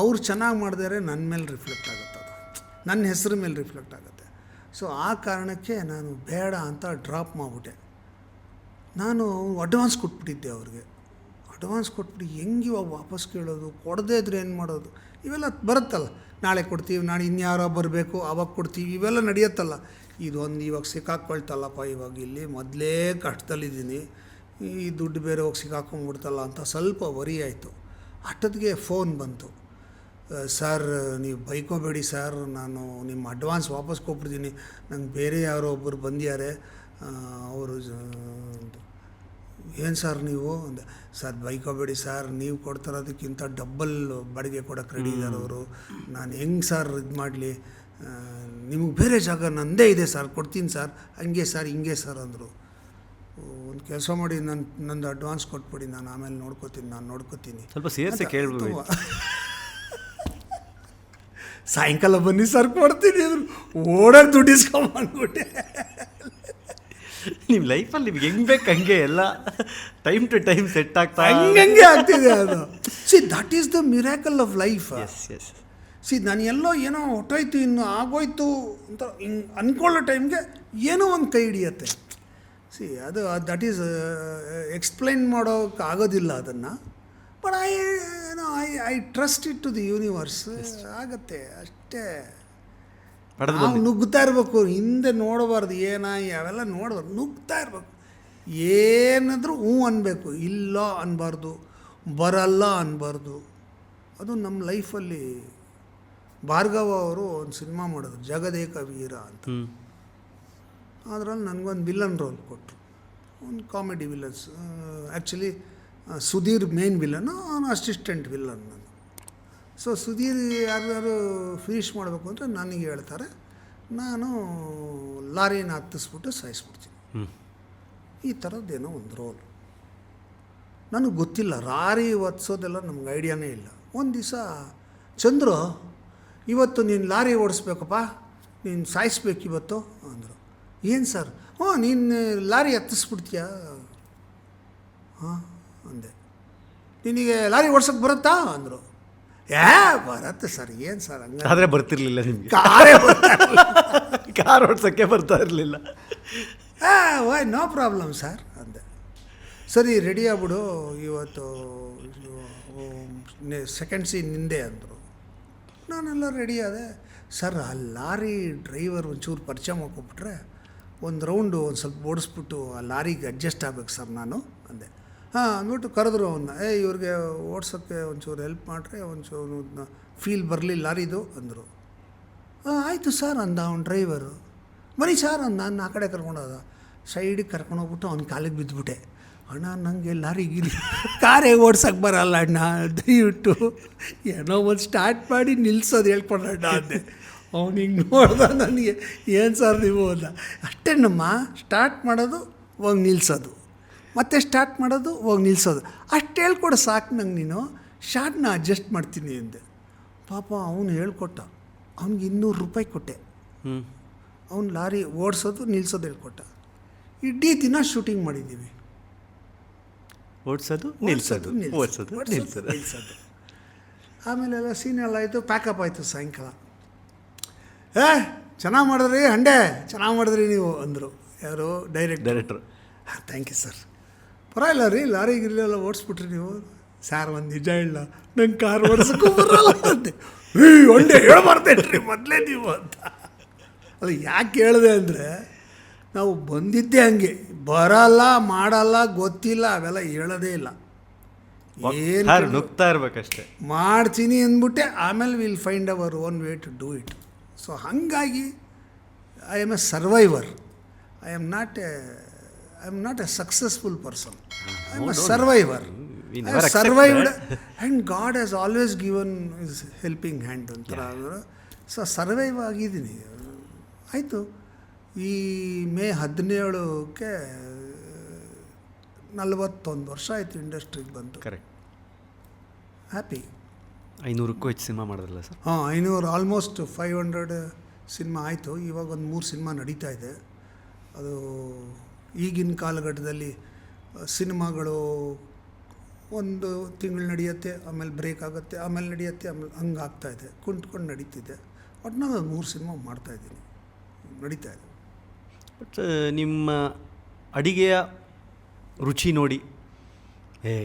ಅವ್ರು ಚೆನ್ನಾಗಿ ಮಾಡಿದರೆ ನನ್ನ ಮೇಲೆ ರಿಫ್ಲೆಕ್ಟ್ ಆಗುತ್ತೆ, ಅದು ನನ್ನ ಹೆಸರು ಮೇಲೆ ರಿಫ್ಲೆಕ್ಟ್ ಆಗುತ್ತೆ. ಸೊ ಆ ಕಾರಣಕ್ಕೆ ನಾನು ಬೇಡ ಅಂತ ಡ್ರಾಪ್ ಮಾಡಿಬಿಟ್ಟೆ. ನಾನು ಅಡ್ವಾನ್ಸ್ ಕೊಟ್ಬಿಟ್ಟಿದ್ದೆ ಅವ್ರಿಗೆ. ಅಡ್ವಾನ್ಸ್ ಕೊಟ್ಬಿಟ್ಟು ಹೆಂಗೆ ಇವಾಗ ವಾಪಸ್ ಕೇಳೋದು? ಕೊಡದೇ ಇದ್ರೆ ಏನು ಮಾಡೋದು? ಇವೆಲ್ಲ ಬರುತ್ತಲ್ಲ, ನಾಳೆ ಕೊಡ್ತೀವಿ, ನಾಳೆ ಇನ್ಯಾರೋ ಬರಬೇಕು ಆವಾಗ ಕೊಡ್ತೀವಿ, ಇವೆಲ್ಲ ನಡೆಯುತ್ತಲ್ಲ. ಇದೊಂದು ಇವಾಗ ಸಿಕ್ಕಾಕ್ಕೊಳ್ತಲ್ಲಪ್ಪ, ಇವಾಗ ಇಲ್ಲಿ ಮೊದಲೇ ಕಷ್ಟದಲ್ಲಿದ್ದೀನಿ, ಈ ದುಡ್ಡು ಬೇರೆ ಹೋಗಿ ಸಿಕ್ಕಾಕೊಂಡ್ಬಿಡ್ತಲ್ಲ ಅಂತ ಸ್ವಲ್ಪ ವರಿ ಆಯಿತು. ಅಷ್ಟೊತ್ತಿಗೆ ಫೋನ್ ಬಂತು. ಸರ್ ನೀವು ಬೈಕೋಬೇಡಿ ಸರ್, ನಾನು ನಿಮ್ಮ ಅಡ್ವಾನ್ಸ್ ವಾಪಸ್ ಕೊಟ್ಬಿಡ್ತೀನಿ, ನಂಗೆ ಬೇರೆ ಯಾರೋ ಒಬ್ಬರು ಬಂದಿದ್ದಾರೆ, ಅವರು ಏನು ಸರ್ ನೀವು ಅಂದೆ. ಸರ್ ಬೈಕೋಬೇಡಿ ಸರ್, ನೀವು ಕೊಡ್ತಿರೋದಕ್ಕಿಂತ ಡಬ್ಬಲ್ ಬಾಡಿಗೆ ಕೊಡೋಕ್ಕೆ ರೆಡಿ ಇದ್ದಾರೆ ಅವರು, ನಾನು ಹೆಂಗೆ ಸರ್ ಇದು ಮಾಡಲಿ? ನಿಮಗೆ ಬೇರೆ ಜಾಗ ನನ್ನದೇ ಇದೆ ಸರ್, ಕೊಡ್ತೀನಿ ಸರ್, ಹಂಗೆ ಸರ್ ಹಿಂಗೆ ಸರ್ ಅಂದರು. ಒಂದು ಕೆಲಸ ಮಾಡಿ, ನಂದು ಅಡ್ವಾನ್ಸ್ ಕೊಟ್ಬಿಡಿ, ನಾನು ಆಮೇಲೆ ನೋಡ್ಕೋತೀನಿ. ಸ್ವಲ್ಪ ಸೇರಿಸಿ ಕೇಳ್ಬೋದು. ಸಾಯಂಕಾಲ ಬನ್ನಿ ಸರ್ ಕೊಡ್ತೀನಿ ಅಂದರು. ಓಡೋಕೆ ದುಡ್ಡು ಇಸ್ಕೊಂಡ್ಬಿಟ್ಟೆ. ನಿಮ್ಮ ಲೈಫಲ್ಲಿ ನಿಮ್ಗೆ ಹೆಂಗೆ ಬೇಕು ಹಂಗೆ ಎಲ್ಲ ಟೈಮ್ ಟು ಟೈಮ್ ಸೆಟ್ ಆಗ್ತಾ ಹಂಗೆ ಆಗ್ತಿದೆ ಅದು. See that is the miracle of life. Yes. See ನಾನು ಎಲ್ಲೋ ಏನೋ ಹೊಟ್ಟೋಯ್ತು, ಇನ್ನು ಆಗೋಯ್ತು ಅಂತ ಹಿಂಗೆ ಅಂದ್ಕೊಳ್ಳೋ ಟೈಮ್ಗೆ ಏನೋ ಒಂದು ಕೈ ಹಿಡಿಯತ್ತೆ. ಸಿ ಅದು ದಟ್ ಈಸ್ ಎಕ್ಸ್ಪ್ಲೈನ್ ಮಾಡೋಕ್ಕೆ ಆಗೋದಿಲ್ಲ ಅದನ್ನು. But I trust it to the universe. ಆಗತ್ತೆ ಅಷ್ಟೇ. ನಾವು ನುಗ್ಗುತ್ತಾ ಇರಬೇಕು, ಹಿಂದೆ ನೋಡಬಾರ್ದು, ಅವೆಲ್ಲ ನೋಡಬಾರ್ದು, ನುಗ್ತಾ ಇರಬೇಕು. ಏನಾದರೂ ಹ್ಞೂ ಅನ್ಬೇಕು, ಇಲ್ಲ ಅನ್ಬಾರ್ದು, ಬರಲ್ಲ ಅನ್ಬಾರ್ದು. ಅದು ನಮ್ಮ ಲೈಫಲ್ಲಿ ಭಾರ್ಗವ ಅವರು ಒಂದು ಸಿನಿಮಾ ಮಾಡಿದ್ರು, ಜಗದೇಕ ವೀರ ಅಂತ. ಅದರಲ್ಲಿ ನನಗೊಂದು ವಿಲನ್ ರೋಲ್ ಕೊಟ್ಟರು, ಒಂದು comedy villains. Actually Sudhir main villain, ಅವನು ಅಸಿಸ್ಟೆಂಟ್ ವಿಲನ್. ನಾನು ಸೊ ಸುಧೀರ್ ಯಾರು ಫಿನಿಷ್ ಮಾಡಬೇಕು ಅಂತ ನನಗೆ ಹೇಳ್ತಾರೆ, ನಾನು ಲಾರಿನ ಹತ್ತಿಸ್ಬಿಟ್ಟು ಸಾಯಿಸ್ಬಿಡ್ತೀನಿ. ಈ ಥರದ್ದೇನೋ ಒಂದು ರೋಲ್. ನನಗೆ ಗೊತ್ತಿಲ್ಲ, ಲಾರಿ ಒತ್ಸೋದೆಲ್ಲ ನಮ್ಗೆ ಐಡಿಯಾನೇ ಇಲ್ಲ. ಒಂದು ದಿವಸ ಚಂದ್ರು, ಇವತ್ತು ನೀನು ಲಾರಿ ಓಡಿಸ್ಬೇಕಪ್ಪ, ನೀನು ಸಾಯಿಸ್ಬೇಕು ಇವತ್ತು ಅಂದರು. ಏನು ಸರ್? ನೀನು ಲಾರಿ ಹತ್ತಿಸ್ಬಿಡ್ತೀಯಾ? ಹಾಂ ಅಂದೆ. ನಿನಗೆ ಲಾರಿ ಓಡ್ಸೋಕ್ಕೆ ಬರುತ್ತಾ ಅಂದರು. ಬರತ್ತೆ ಸರ್. ಏನು ಸರ್ ಹಂಗೆ? ಆದರೆ ಬರ್ತಿರ್ಲಿಲ್ಲ ನಿಮಗೆ? ಕಾರ್ ಓಡ್ಸೋಕ್ಕೆ ಬರ್ತಾ ಇರಲಿಲ್ಲ. ವೈ ನೋ ಪ್ರಾಬ್ಲಮ್ ಸರ್ ಅಂದೆ. ಸರಿ ರೆಡಿ ಆಗ್ಬಿಡು, ಇವತ್ತು ಸೆಕೆಂಡ್ ಸೀನ್ ನಿಂದೆ ಅಂದರು. ನಾನೆಲ್ಲ ರೆಡಿ ಆದೆ. ಸರ್ ಆ ಲಾರಿ ಡ್ರೈವರ್ ಒಂಚೂರು ಪರಿಚಯ ಮಾಡ್ಕೊಬಿಟ್ರೆ ಒಂದು ರೌಂಡು ಒಂದು ಸ್ವಲ್ಪ ಓಡಿಸ್ಬಿಟ್ಟು ಆ ಲಾರಿಗೆ ಅಡ್ಜಸ್ಟ್ ಆಗ್ಬೇಕು ಸರ್ ನಾನು ಅಂದೆ. ಅಂದ್ಬಿಟ್ಟು ಕರೆದ್ರು ಅವನ್ನ, ಇವ್ರಿಗೆ ಓಡ್ಸೋಕ್ಕೆ ಒಂಚೂರು ಹೆಲ್ಪ್ ಮಾಡಿದ್ರೆ ಒಂಚೂರು ಫೀಲ್ ಬರಲಿ ಲಾರಿದು ಅಂದರು. ಆಯಿತು ಸರ್ ಅಂದ ಅವ್ನು ಡ್ರೈವರು. ಬನ್ನಿ ಸರ್ ಅಂದ. ನಾನು ಆ ಕಡೆ ಕರ್ಕೊಂಡೋದ, ಸೈಡಿಗೆ ಕರ್ಕೊಂಡೋಗ್ಬಿಟ್ಟು ಅವ್ನ ಕಾಲಿಗೆ ಬಿದ್ದುಬಿಟ್ಟೆ. ಅಣ್ಣ ನನಗೆ ಲಾರಿಗೆ ಕಾರೇ ಓಡ್ಸೋಕ್ಕೆ ಬರಲ್ಲ ಅಣ್ಣ, ದಯವಿಟ್ಟು ಏನೋ ಒಂದು ಸ್ಟಾರ್ಟ್ ಮಾಡಿ ನಿಲ್ಸೋದು ಹೇಳ್ಕೊಡೋಣ ಅಂದೆ. ಅವ್ನು ಹಿಂಗೆ ನೋಡ್ದ ನನಗೆ, ಏನು ಸರ್ ನೀವು ಅಂದ. ಅಷ್ಟೇನಮ್ಮ, ಸ್ಟಾರ್ಟ್ ಮಾಡೋದು ಹೋಗಿ ನಿಲ್ಸೋದು, ಮತ್ತೆ ಸ್ಟಾರ್ಟ್ ಮಾಡೋದು ಹೋಗಿ ನಿಲ್ಸೋದು, ಅಷ್ಟು ಹೇಳ್ಕೊಡು ಸಾಕು ನಂಗೆ, ನೀನು ಶಾರ್ಟ್ನ ಅಡ್ಜಸ್ಟ್ ಮಾಡ್ತೀನಿ ಅಂದೆ. ಪಾಪ ಅವನು ಹೇಳ್ಕೊಟ್ಟ. ಅವ್ನಿಗೆ 200 ರೂಪಾಯಿ ಕೊಟ್ಟೆ. ಅವ್ನು ಲಾರಿ ಓಡಿಸೋದು ನಿಲ್ಸೋದು ಹೇಳ್ಕೊಟ್ಟ. ಇಡೀ ದಿನ ಶೂಟಿಂಗ್ ಮಾಡಿದ್ದೀವಿ. ಓಡಿಸೋದು ನಿಲ್ಸೋದು. ಆಮೇಲೆಲ್ಲ ಸೀನೆಲ್ಲ ಆಯಿತು, ಪ್ಯಾಕಪ್ ಆಯಿತು. ಸಾಯಂಕಾಲ ಚೆನ್ನಾಗಿ ಮಾಡಿದ್ರಿ ಹಂಡೆ, ಚೆನ್ನಾಗಿ ಮಾಡಿದ್ರಿ ನೀವು ಅಂದರು. ಯಾರು? ಡೈರೆಕ್ಟ್ರು. Thank you sir. ಪರವಾಗಿಲ್ಲ ರೀ, ಲಾರಿ ಗಿರಿಲೆಲ್ಲ ಓಡಿಸ್ಬಿಟ್ರಿ ನೀವು. ಸಾರ್ ಒಂದು ನಿಜ ಹೇಳ, ನಂಗೆ ಕಾರ್ ಓಡಿಸೋಕ್ಕೂ ಬರಲ್ಲ ಅಂತೆ. ಹಂಡೆ ಹೇಳ್ಬಾರ್ದೇನ್ರಿ ಮೊದಲೇ ನೀವು ಅಂತ. ಅದು ಯಾಕೆ ಹೇಳಿದೆ ಅಂದರೆ, ನಾವು ಬಂದಿದ್ದೆ ಹಂಗೆ, ಬರಲ್ಲ ಮಾಡಲ್ಲ ಗೊತ್ತಿಲ್ಲ ಅವೆಲ್ಲ ಹೇಳೋದೇ ಇಲ್ಲ. ಏನು ನುಗ್ತಾ ಇರ್ಬೇಕಷ್ಟೆ. ಮಾಡ್ತೀನಿ ಅಂದ್ಬಿಟ್ಟೆ, ಆಮೇಲೆ will find our own way to do it. So ಹಾಗಾಗಿ I am a survivor. I am not I am not a successful person, I am a survivor. We never accept survived that. And God has always given us helping hand ಅಂತಾರೆ. So survive ಆಗಿದ್ದೀನಿ. ಆಯಿತು, ಈ ಮೇ 17ಕ್ಕೆ 41 ವರ್ಷ ಆಯಿತು ಇಂಡಸ್ಟ್ರಿಗೆ ಬಂತು. Correct. Happy. 500ಕ್ಕೂ ಹೆಚ್ಚು cinema ಮಾಡಿದ್ರಲ್ಲ ಸರ್? ಹಾಂ, 500 ಆಲ್ಮೋಸ್ಟ್ 500 ಸಿನಿಮಾ ಆಯಿತು. ಇವಾಗ ಒಂದು 3 ಸಿನಿಮಾ ನಡೀತಾ ಇದೆ. ಅದು ಈಗಿನ ಕಾಲಘಟ್ಟದಲ್ಲಿ ಸಿನಿಮಾಗಳು ಒಂದು ತಿಂಗಳು ನಡೆಯುತ್ತೆ, ಆಮೇಲೆ ಬ್ರೇಕ್ ಆಗುತ್ತೆ, ಆಮೇಲೆ ನಡೆಯುತ್ತೆ, ಆಮೇಲೆ ಹಂಗೆ ಆಗ್ತಾಯಿದೆ, ಕುಂತ್ಕೊಂಡು ನಡೀತಿದೆ. ಒಟ್ಟು ನಾನು 3 ಸಿನಿಮಾ ಮಾಡ್ತಾಯಿದ್ದೀನಿ, ನಡೀತಾ ಇದೆ. ಬಟ್ ನಿಮ್ಮ ಅಡಿಗೆಯ ರುಚಿ ನೋಡಿ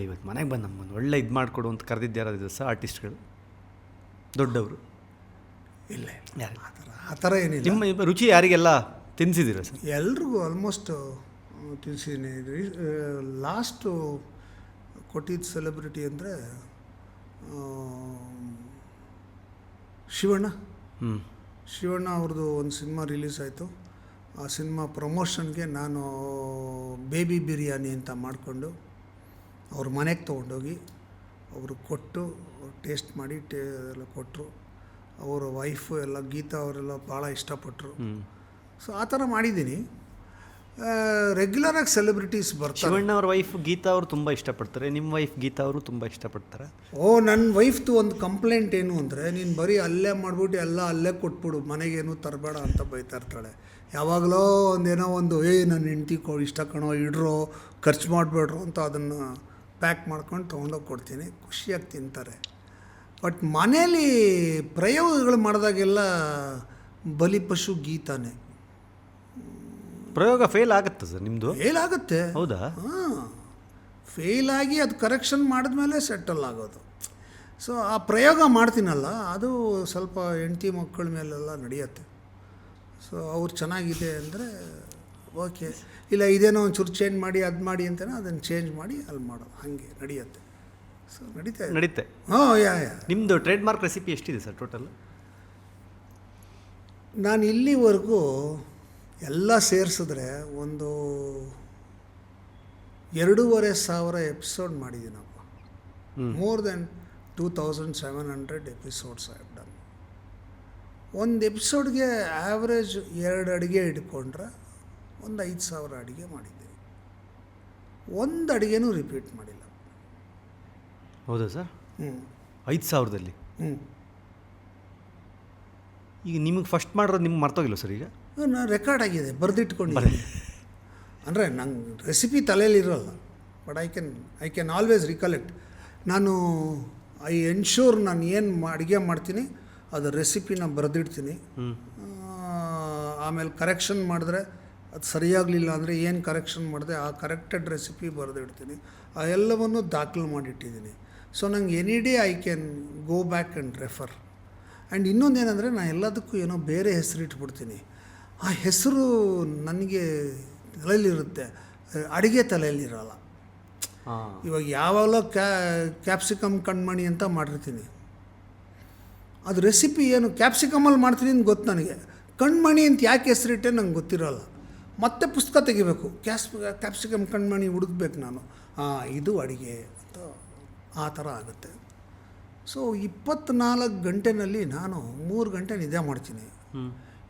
ಇವತ್ತು ಮನೆಗೆ ಬಂದು ನಮ್ಮನ್ನು ಒಳ್ಳೆ ಇದು ಮಾಡಿಕೊಡು ಅಂತ ಕರೆದಿದ್ದು ಯಾರಾದಿದೆ ಸರ್ ಆರ್ಟಿಸ್ಟ್ಗಳು ದೊಡ್ಡವರು? ಇಲ್ಲ, ಯಾರು ಆ ಥರ ಏನಿಲ್ಲ. ನಿಮ್ಮ ರುಚಿ ಯಾರಿಗೆಲ್ಲ ತಿನ್ನಿಸಿದ್ದೀರಾ ಸರ್? ಎಲ್ರಿಗೂ ಆಲ್ಮೋಸ್ಟ್ ತಿಳಿಸಿದ್ದೀನಿ. ಲಾಸ್ಟು ಕೊಟ್ಟಿದ್ದ ಸೆಲೆಬ್ರಿಟಿ ಅಂದರೆ ಶಿವಣ್ಣ. ಶಿವಣ್ಣ ಅವ್ರದ್ದು ಒಂದು ಸಿನಿಮಾ ರಿಲೀಸ್ ಆಯಿತು. ಆ ಸಿನಿಮಾ ಪ್ರಮೋಷನ್ಗೆ ನಾನು ಬೇಬಿ ಬಿರಿಯಾನಿ ಅಂತ ಮಾಡಿಕೊಂಡು ಅವ್ರ ಮನೆಗೆ ತೊಗೊಂಡೋಗಿ ಅವರು ಕೊಟ್ಟು ಟೇಸ್ಟ್ ಮಾಡಿ ಎಲ್ಲ ಕೊಟ್ಟರು. ಅವರ ವೈಫು ಎಲ್ಲ ಗೀತಾ ಅವರೆಲ್ಲ ಭಾಳ ಇಷ್ಟಪಟ್ಟರು. ಸೊ ಆ ಥರ ಮಾಡಿದ್ದೀನಿ. ರೆಗ್ಯುಲರಾಗಿ ಸೆಲೆಬ್ರಿಟೀಸ್ ಬರ್ತಾರೆ. ಶಿವಣ್ಣ ಅವ್ರ ವೈಫ್ ಗೀತಾ ಅವರು ತುಂಬ ಇಷ್ಟಪಡ್ತಾರೆ, ನಿಮ್ಮ ವೈಫ್ ಗೀತಾ ಅವರು ತುಂಬ ಇಷ್ಟಪಡ್ತಾರೆ? ನನ್ನ ವೈಫ್ದು ಒಂದು ಕಂಪ್ಲೇಂಟ್ ಏನು ಅಂದರೆ, ನೀನು ಬರೀ ಅಲ್ಲೇ ಮಾಡಿಬಿಟ್ಟು ಎಲ್ಲ ಅಲ್ಲೇ ಕೊಟ್ಬಿಡು, ಮನೆಗೇನು ತರಬೇಡ ಅಂತ ಬೈತಾ ಇರ್ತಾಳೆ. ಯಾವಾಗಲೋ ಒಂದೇನೋ ಒಂದು ನನ್ನ ಹೆಂಡ್ತಿ ಇಷ್ಟ ಕಣೋ, ಇಡ್ರೋ, ಖರ್ಚು ಮಾಡಬೇಡ್ರು ಅಂತ ಅದನ್ನು ಪ್ಯಾಕ್ ಮಾಡ್ಕೊಂಡು ತೊಗೊಂಡೋಗಿ ಕೊಡ್ತೀನಿ. ಖುಷಿಯಾಗಿ ತಿಂತಾರೆ. ಬಟ್ ಮನೇಲಿ ಪ್ರಯೋಗಗಳು ಮಾಡಿದಾಗೆಲ್ಲ ಬಲಿಪಶು ಗೀತಾನೇ. ಪ್ರಯೋಗ ಫೇಲ್ ಆಗುತ್ತೆ ಸರ್ ನಿಮ್ಮದು? ಫೇಲ್ ಆಗುತ್ತೆ. ಹೌದಾ? ಹಾಂ, ಫೇಲ್ ಆಗಿ ಅದು ಕರೆಕ್ಷನ್ ಮಾಡಿದ್ಮೇಲೆ ಸೆಟಲ್ ಆಗೋದು. ಸೊ ಆ ಪ್ರಯೋಗ ಮಾಡ್ತೀನಲ್ಲ, ಅದು ಸ್ವಲ್ಪ ಹೆಂಡತಿ ಮಕ್ಕಳ ಮೇಲೆಲ್ಲ ನಡೆಯುತ್ತೆ. ಸೊ ಅವ್ರು ಚೆನ್ನಾಗಿದೆ ಅಂದರೆ ಓಕೆ, ಇಲ್ಲ ಇದೇನೋ ಒಂಚೂರು ಚೇಂಜ್ ಮಾಡಿ ಅದು ಮಾಡಿ ಅಂತಾನೆ ಅದನ್ನು ಚೇಂಜ್ ಮಾಡಿ ಅಲ್ಲಿ ಮಾಡೋದು, ಹಾಗೆ ನಡೆಯುತ್ತೆ. ಸೊ ನಡೀತೆ. ಹಾಂ, ಯಾ. ನಿಮ್ಮದು ಟ್ರೇಡ್ ಮಾರ್ಕ್ ರೆಸಿಪಿ ಎಷ್ಟಿದೆ ಸರ್ ಟೋಟಲ್? ನಾನು ಇಲ್ಲಿವರೆಗೂ ಎಲ್ಲ ಸೇರಿಸಿದ್ರೆ ಒಂದು 2,500 ಎಪಿಸೋಡ್ ಮಾಡಿದ್ದೀನಪ್ಪ. More than 2,700 episodes I have done. ಒಂದು ಎಪಿಸೋಡ್ಗೆ ಆ್ಯಾವ್ರೇಜ್ 2 ಅಡುಗೆ ಇಟ್ಕೊಂಡ್ರೆ ಒಂದು 5,000 ಅಡುಗೆ ಮಾಡಿದ್ದೀನಿ. ಒಂದು ಅಡುಗೆನೂ ರಿಪೀಟ್ ಮಾಡಿಲ್ಲ. ಹೌದಾ ಸರ್? 5,000ದಲ್ಲಿ? ಈಗ ನಿಮಗೆ ಫಸ್ಟ್ ಮಾಡಿರೋದು ನಿಮ್ಗೆ ಮರ್ತೋಗಿಲ್ಲ ಸರ್? ಈಗ ನಾನು ರೆಕಾರ್ಡ್ ಆಗಿದೆ, ಬರೆದಿಟ್ಕೊಂಡಿದ್ದೀನಿ. ಅಂದರೆ ನಂಗೆ ರೆಸಿಪಿ ತಲೆಯಲ್ಲಿರೋಲ್ಲ, but I can always recollect. ನಾನು ಐ ಎನ್ಶೂರ್ ನಾನು ಏನು ಅಡುಗೆ ಮಾಡ್ತೀನಿ ಅದು ರೆಸಿಪಿನ ಬರೆದಿಡ್ತೀನಿ. ಆಮೇಲೆ ಕರೆಕ್ಷನ್ ಮಾಡಿದ್ರೆ ಅದು ಸರಿಯಾಗಲಿಲ್ಲ ಅಂದರೆ ಏನು ಕರೆಕ್ಷನ್ ಮಾಡಿದೆ ಆ ಕರೆಕ್ಟೆಡ್ ರೆಸಿಪಿ ಬರೆದಿಡ್ತೀನಿ. ಆ ಎಲ್ಲವನ್ನು ದಾಖಲು ಮಾಡಿಟ್ಟಿದ್ದೀನಿ. ಸೊ ನಂಗೆ any day I can go back and refer. And ಇನ್ನೊಂದೇನೆಂದರೆ ನಾನು ಎಲ್ಲದಕ್ಕೂ ಏನೋ ಬೇರೆ ಹೆಸರು ಇಟ್ಬಿಡ್ತೀನಿ. ಆ ಹೆಸರು ನನಗೆ ತಲೆಯಲ್ಲಿರುತ್ತೆ, ಅಡುಗೆ ತಲೆಯಲ್ಲಿರೋಲ್ಲ. ಇವಾಗ ಯಾವಾಗಲೂ ಕ್ಯಾಪ್ಸಿಕಮ್ ಕಣ್ಮಣಿ ಅಂತ ಮಾಡಿರ್ತೀನಿ. ಅದು ರೆಸಿಪಿ ಏನು ಕ್ಯಾಪ್ಸಿಕಮಲ್ಲಿ ಮಾಡ್ತೀನಿ ಅಂತ ಗೊತ್ತು ನನಗೆ. ಕಣ್ಮಣಿ ಅಂತ ಯಾಕೆ ಹೆಸರಿಟ್ಟೆ ನಂಗೆ ಗೊತ್ತಿರೋಲ್ಲ. ಮತ್ತೆ ಪುಸ್ತಕ ತೆಗಿಬೇಕು, ಕ್ಯಾಪ್ಸಿಕಮ್ ಕಣ್ಮಣಿ ಹುಡುಕ್ಬೇಕು ನಾನು. ಇದು ಅಡುಗೆ ಅಂತ ಆ ಥರ ಆಗುತ್ತೆ. ಸೊ 24 ಗಂಟೆನಲ್ಲಿ ನಾನು 3 ಗಂಟೆ ನಿದ್ದೆ ಮಾಡ್ತೀನಿ.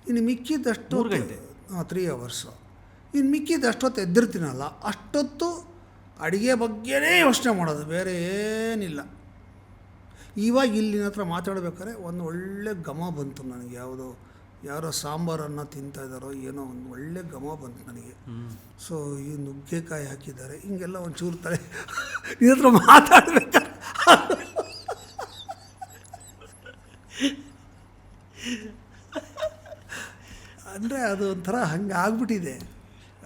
ಇನ್ನು ಮಿಕ್ಕಿದಷ್ಟು 3 ಅವರ್ಸು. ಇನ್ನು ಮಿಕ್ಕಿದಷ್ಟೊತ್ತು ಎದ್ದಿರ್ತೀನಲ್ಲ, ಅಷ್ಟೊತ್ತು ಅಡುಗೆ ಬಗ್ಗೆನೇ ಯೋಚನೆ ಮಾಡೋದು, ಬೇರೆ ಏನಿಲ್ಲ. ಇವಾಗ ಇಲ್ಲಿನ ಹತ್ರ ಮಾತಾಡ್ಬೇಕಾದ್ರೆ ಒಂದು ಒಳ್ಳೆ ಘಮ ಬಂತು ನನಗೆ. ಯಾರೋ ಸಾಂಬಾರನ್ನು ತಿಂತಾಯಿದ್ದಾರೋ ಏನೋ ಒಂದು ಒಳ್ಳೆ ಘಮ ಬಂತು ನನಗೆ. ಸೊ ಈ ನುಗ್ಗೆಕಾಯಿ ಹಾಕಿದ್ದಾರೆ, ಹಿಂಗೆಲ್ಲ ಒಂಚೂರು ತಲೆ ನಿನ್ನ ಹತ್ರ ಮಾತಾಡ್ಬೇಕಾದ್ರೆ ಅಂದರೆ ಅದು ಒಂಥರ ಹಂಗೆ ಆಗ್ಬಿಟ್ಟಿದೆ.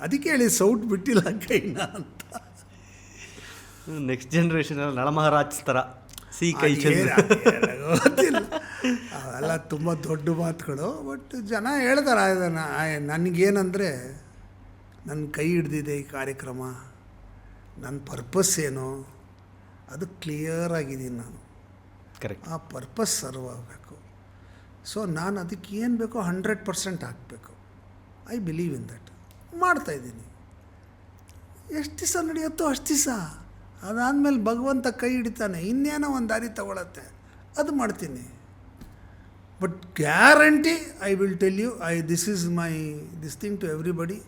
ಅದಕ್ಕೆ ಹೇಳಿ ಸೌಟ್ ಬಿಟ್ಟಿಲ್ಲ ಕೈನ ಅಂತ. ನೆಕ್ಸ್ಟ್ ಜನ್ರೇಷನಲ್ಲಿ ನಳಮಹಾರಾಜ್ ಥರ ಕೈ ಗೊತ್ತಿಲ್ಲ, ಅವೆಲ್ಲ ತುಂಬ ದೊಡ್ಡ ಮಾತುಗಳು. ಬಟ್ ಜನ ಹೇಳ್ತಾರೆ ಅದನ್ನು. ನನಗೇನಂದರೆ ನನ್ನ ಕೈ ಹಿಡ್ದಿದೆ ಈ ಕಾರ್ಯಕ್ರಮ, ನನ್ನ ಪರ್ಪಸ್ ಏನು ಅದು ಕ್ಲಿಯರ್ ಆಗಿದ್ದೀನಿ ನಾನು. ಕರೆಕ್ಟ್. ಆ ಪರ್ಪಸ್ ಸರ್ವ್ ಆಗಬೇಕು. ಸೊ ನಾನು ಅದಕ್ಕೆ ಏನು ಬೇಕೋ 100% ಹಾಕಬೇಕು. I believe in that. ಮಾಡ್ತಾಯಿದ್ದೀನಿ. ಎಷ್ಟು ದಿವಸ ನಡೆಯುತ್ತೋ ಅಷ್ಟು ದಿವಸ, ಅದಾದಮೇಲೆ ಭಗವಂತ ಕೈ ಹಿಡಿತಾನೆ, ಇನ್ನೇನೋ ಒಂದು ದಾರಿ ತಗೊಳತ್ತೆ, ಅದು ಮಾಡ್ತೀನಿ. But guarantee I will tell you, this is this thing to everybody,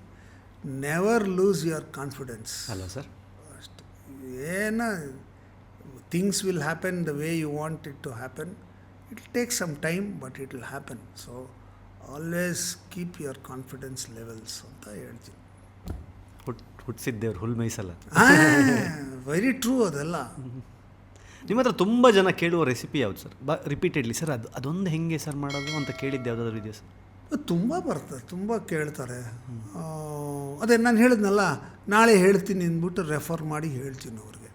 never lose your confidence. ಅಲ್ವಾ ಸರ್? ಅಷ್ಟು ಏನೋ things will happen the way you want it to happen. It will take some time but it will happen. So always keep your confidence levels ಅಂತ ಹೇಳ್ತೀನಿ. ಹುಟ್ಟಿಸಿದ್ದೇವ್ರು ಹುಲ್ ಮೈಸಲ್ಲ. Very true ಅದೆಲ್ಲ. ನಿಮ್ಮ ಹತ್ರ ತುಂಬ ಜನ ಕೇಳುವ ರೆಸಿಪಿ ಯಾವುದು ಸರ್? ರಿಪೀಟೆಡ್ಲಿ ಸರ್ ಅದೊಂದು ಹೆಂಗೆ ಸರ್ ಮಾಡೋದು ಅಂತ ಕೇಳಿದ್ದು ಯಾವುದಾದ್ರು ಇದೆಯಾ ಸರ್? ತುಂಬ ಬರ್ತದೆ, ತುಂಬ ಕೇಳ್ತಾರೆ. ಅದೇ ನಾನು ಹೇಳಿದ್ನಲ್ಲ, ನಾಳೆ ಹೇಳ್ತೀನಿ ಅಂದ್ಬಿಟ್ಟು ರೆಫರ್ ಮಾಡಿ ಹೇಳ್ತೀನಿ ಅವ್ರಿಗೆ.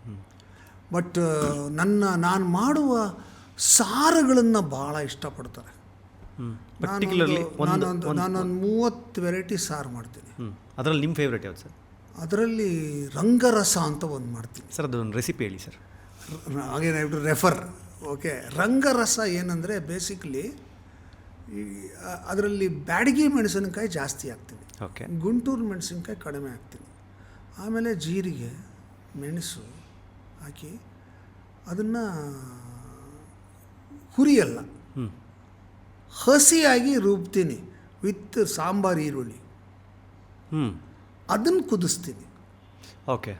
ಬಟ್ ನಾನು ಮಾಡುವ ಸಾರುಗಳನ್ನು ಭಾಳ ಇಷ್ಟಪಡ್ತಾರೆ. ನಾನೊಂದು 30 ವೆರೈಟಿ ಸಾರು ಮಾಡ್ತೀನಿ. ಅದರಲ್ಲಿ ನಿಮ್ಮ ಫೇವ್ರೇಟ್ ಯಾವುದು ಸರ್? ಅದರಲ್ಲಿ ರಂಗರಸ ಅಂತ ಒಂದು ಮಾಡ್ತೀನಿ ಸರ್. ಅದೊಂದು ರೆಸಿಪಿ ಹೇಳಿ ಸರ್. ಹಾಗೇನಾಯ್ತು ರೆಫರ್. ಓಕೆ, ರಂಗರಸ ಏನಂದರೆ ಬೇಸಿಕ್ಲಿ ಅದರಲ್ಲಿ ಬ್ಯಾಡಗಿ ಮೆಣಸಿನಕಾಯಿ ಜಾಸ್ತಿ ಹಾಕ್ತೀನಿ, ಓಕೆ, ಗುಂಟೂರು ಮೆಣಸಿನ್ಕಾಯಿ ಕಡಿಮೆ ಹಾಕ್ತೀನಿ. ಆಮೇಲೆ ಜೀರಿಗೆ, ಮೆಣಸು ಹಾಕಿ ಅದನ್ನು ಹುರಿಯಲ್ಲ, ಹಸಿಯಾಗಿ ರುಬ್ತೀನಿ ವಿತ್ ಸಾಂಬಾರು ಈರುಳ್ಳಿ. ಅದನ್ನು ಕುದಿಸ್ತೀನಿ. ಓಕೆ.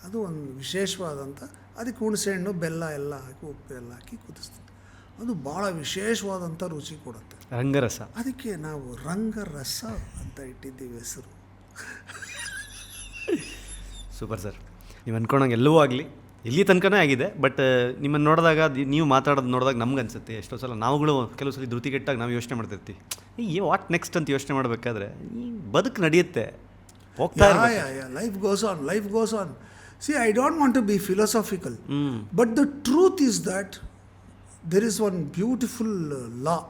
ಅದು ಒಂದು ವಿಶೇಷವಾದಂಥ, ಅದಕ್ಕೆ ಹುಣಸೆಹಣ್ಣು, ಬೆಲ್ಲ ಎಲ್ಲ ಹಾಕಿ, ಉಪ್ಪು ಎಲ್ಲ ಹಾಕಿ ಕುದಿಸ್ತೀನಿ. ಅದು ಭಾಳ ವಿಶೇಷವಾದಂಥ ರುಚಿ ಕೊಡುತ್ತೆ. ರಂಗರಸ. ಅದಕ್ಕೆ ನಾವು ರಂಗರಸ ಅಂತ ಇಟ್ಟಿದ್ದೀವಿ ಹೆಸರು. Super sir. ನೀವು ಅಂದ್ಕೊಂಡಂಗೆ ಎಲ್ಲವೂ ಆಗಲಿ, ಇಲ್ಲಿ ತನಕನೇ ಆಗಿದೆ. ಬಟ್ ನಿಮ್ಮನ್ನು ನೋಡಿದಾಗ, ನೀವು ಮಾತಾಡೋದು ನೋಡಿದಾಗ ನಮ್ಗೆ ಅನಿಸುತ್ತೆ, ಎಷ್ಟೋ ಸಲ ನಾವುಗಳು ಕೆಲವು ಸಲ ಧೃತಿಗೆಟ್ಟಾಗ ನಾವು ಯೋಚನೆ ಮಾಡ್ತಿರ್ತೀವಿ, ವಾಟ್ ನೆಕ್ಸ್ಟ್ ಅಂತ ಯೋಚನೆ ಮಾಡಬೇಕಾದ್ರೆ ಈ ಬದುಕು ನಡೆಯುತ್ತೆ, ಹೋಗ್ತಾ life goes on, life goes on. See, I don't want to be philosophical, but the truth is that there is one beautiful law,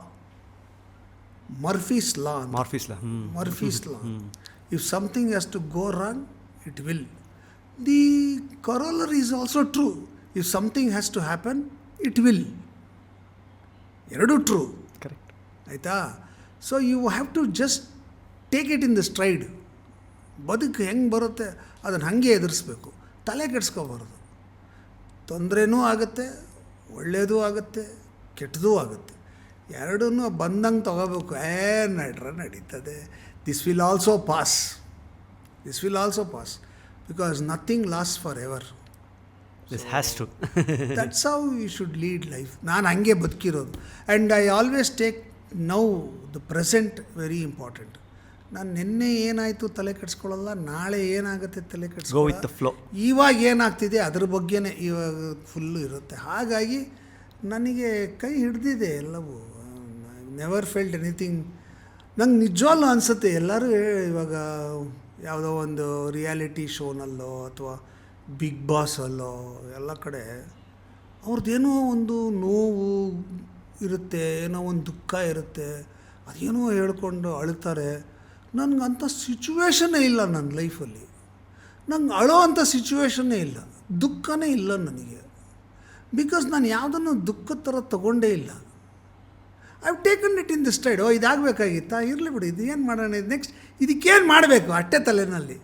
Murphy's law. Murphy's law. If something has to go wrong, it will. The corollary is also true. If something has to happen, it will. Eradu true. Correct. Aita? So you have to just take it in the stride. ಬದುಕು ಹೆಂಗೆ ಬರುತ್ತೆ ಅದನ್ನು ಹಾಗೆ ಎದುರಿಸ್ಬೇಕು, ತಲೆ ಕೆಡಿಸ್ಕೋಬಾರ್ದು. ತೊಂದರೆನೂ ಆಗುತ್ತೆ, ಒಳ್ಳೆಯದೂ ಆಗುತ್ತೆ, ಕೆಟ್ಟದೂ ಆಗುತ್ತೆ. ಎರಡೂ ಬಂದಂಗೆ ತೊಗೋಬೇಕು. ನಡೀತದೆ, this will also pass, this will also pass, because nothing last forever. This has to. That's how you should lead life. ನಾನು ಹಂಗೆ ಬದುಕಿರೋದು. And I always take now the present very important. ನಾನು ನಿನ್ನೆ ಏನಾಯಿತು ತಲೆ ಕೆಡಿಸ್ಕೊಳ್ಳಲ್ಲ, ನಾಳೆ ಏನಾಗುತ್ತೆ ತಲೆ ಕೆಡಿಸ್ಕೊ, ವಿತ್ ದ ಫ್ಲೋ. ಇವಾಗ ಏನಾಗ್ತಿದೆ ಅದ್ರ ಬಗ್ಗೆನೇ ಇವಾಗ ಫುಲ್ಲು ಇರುತ್ತೆ. ಹಾಗಾಗಿ ನನಗೆ ಕೈ ಹಿಡ್ದಿದೆ ಎಲ್ಲವೂ. Never felt anything. ನಂಗೆ ನಿಜವಾಗ್ಲೂ ಅನಿಸುತ್ತೆ, ಎಲ್ಲರೂ ಇವಾಗ ಯಾವುದೋ ಒಂದು ರಿಯಾಲಿಟಿ ಶೋನಲ್ಲೋ ಅಥವಾ ಬಿಗ್ ಬಾಸಲ್ಲೋ ಎಲ್ಲ ಕಡೆ ಅವ್ರದ್ದೇನೋ ಒಂದು ನೋವು ಇರುತ್ತೆ, ಏನೋ ಒಂದು ದುಃಖ ಇರುತ್ತೆ, ಅದೇನೋ ಹೇಳ್ಕೊಂಡು ಅಳ್ತಾರೆ. ನನಗಂಥ ಸಿಚುವೇಶನ್ನೇ ಇಲ್ಲ ನನ್ನ ಲೈಫಲ್ಲಿ. ನಂಗೆ ಅಳೋ ಅಂಥ ಸಿಚುವೇಶನ್ನೇ ಇಲ್ಲ, ದುಃಖನೇ ಇಲ್ಲ ನನಗೆ. ಬಿಕಾಸ್ ನಾನು ಯಾವುದನ್ನು ದುಃಖದ ಥರ ತೊಗೊಂಡೇ ಇಲ್ಲ. I have taken it in the stride. ಇದಾಗಬೇಕಾಗಿತ್ತಾ, ಇರಲಿ ಬಿಡಿ, ಇದು ಏನು ಮಾಡೋಣ, ಇದು ನೆಕ್ಸ್ಟ್ ಇದಕ್ಕೇನು ಮಾಡಬೇಕು ಅಷ್ಟೇ ತಲೆಯಲ್ಲಿ.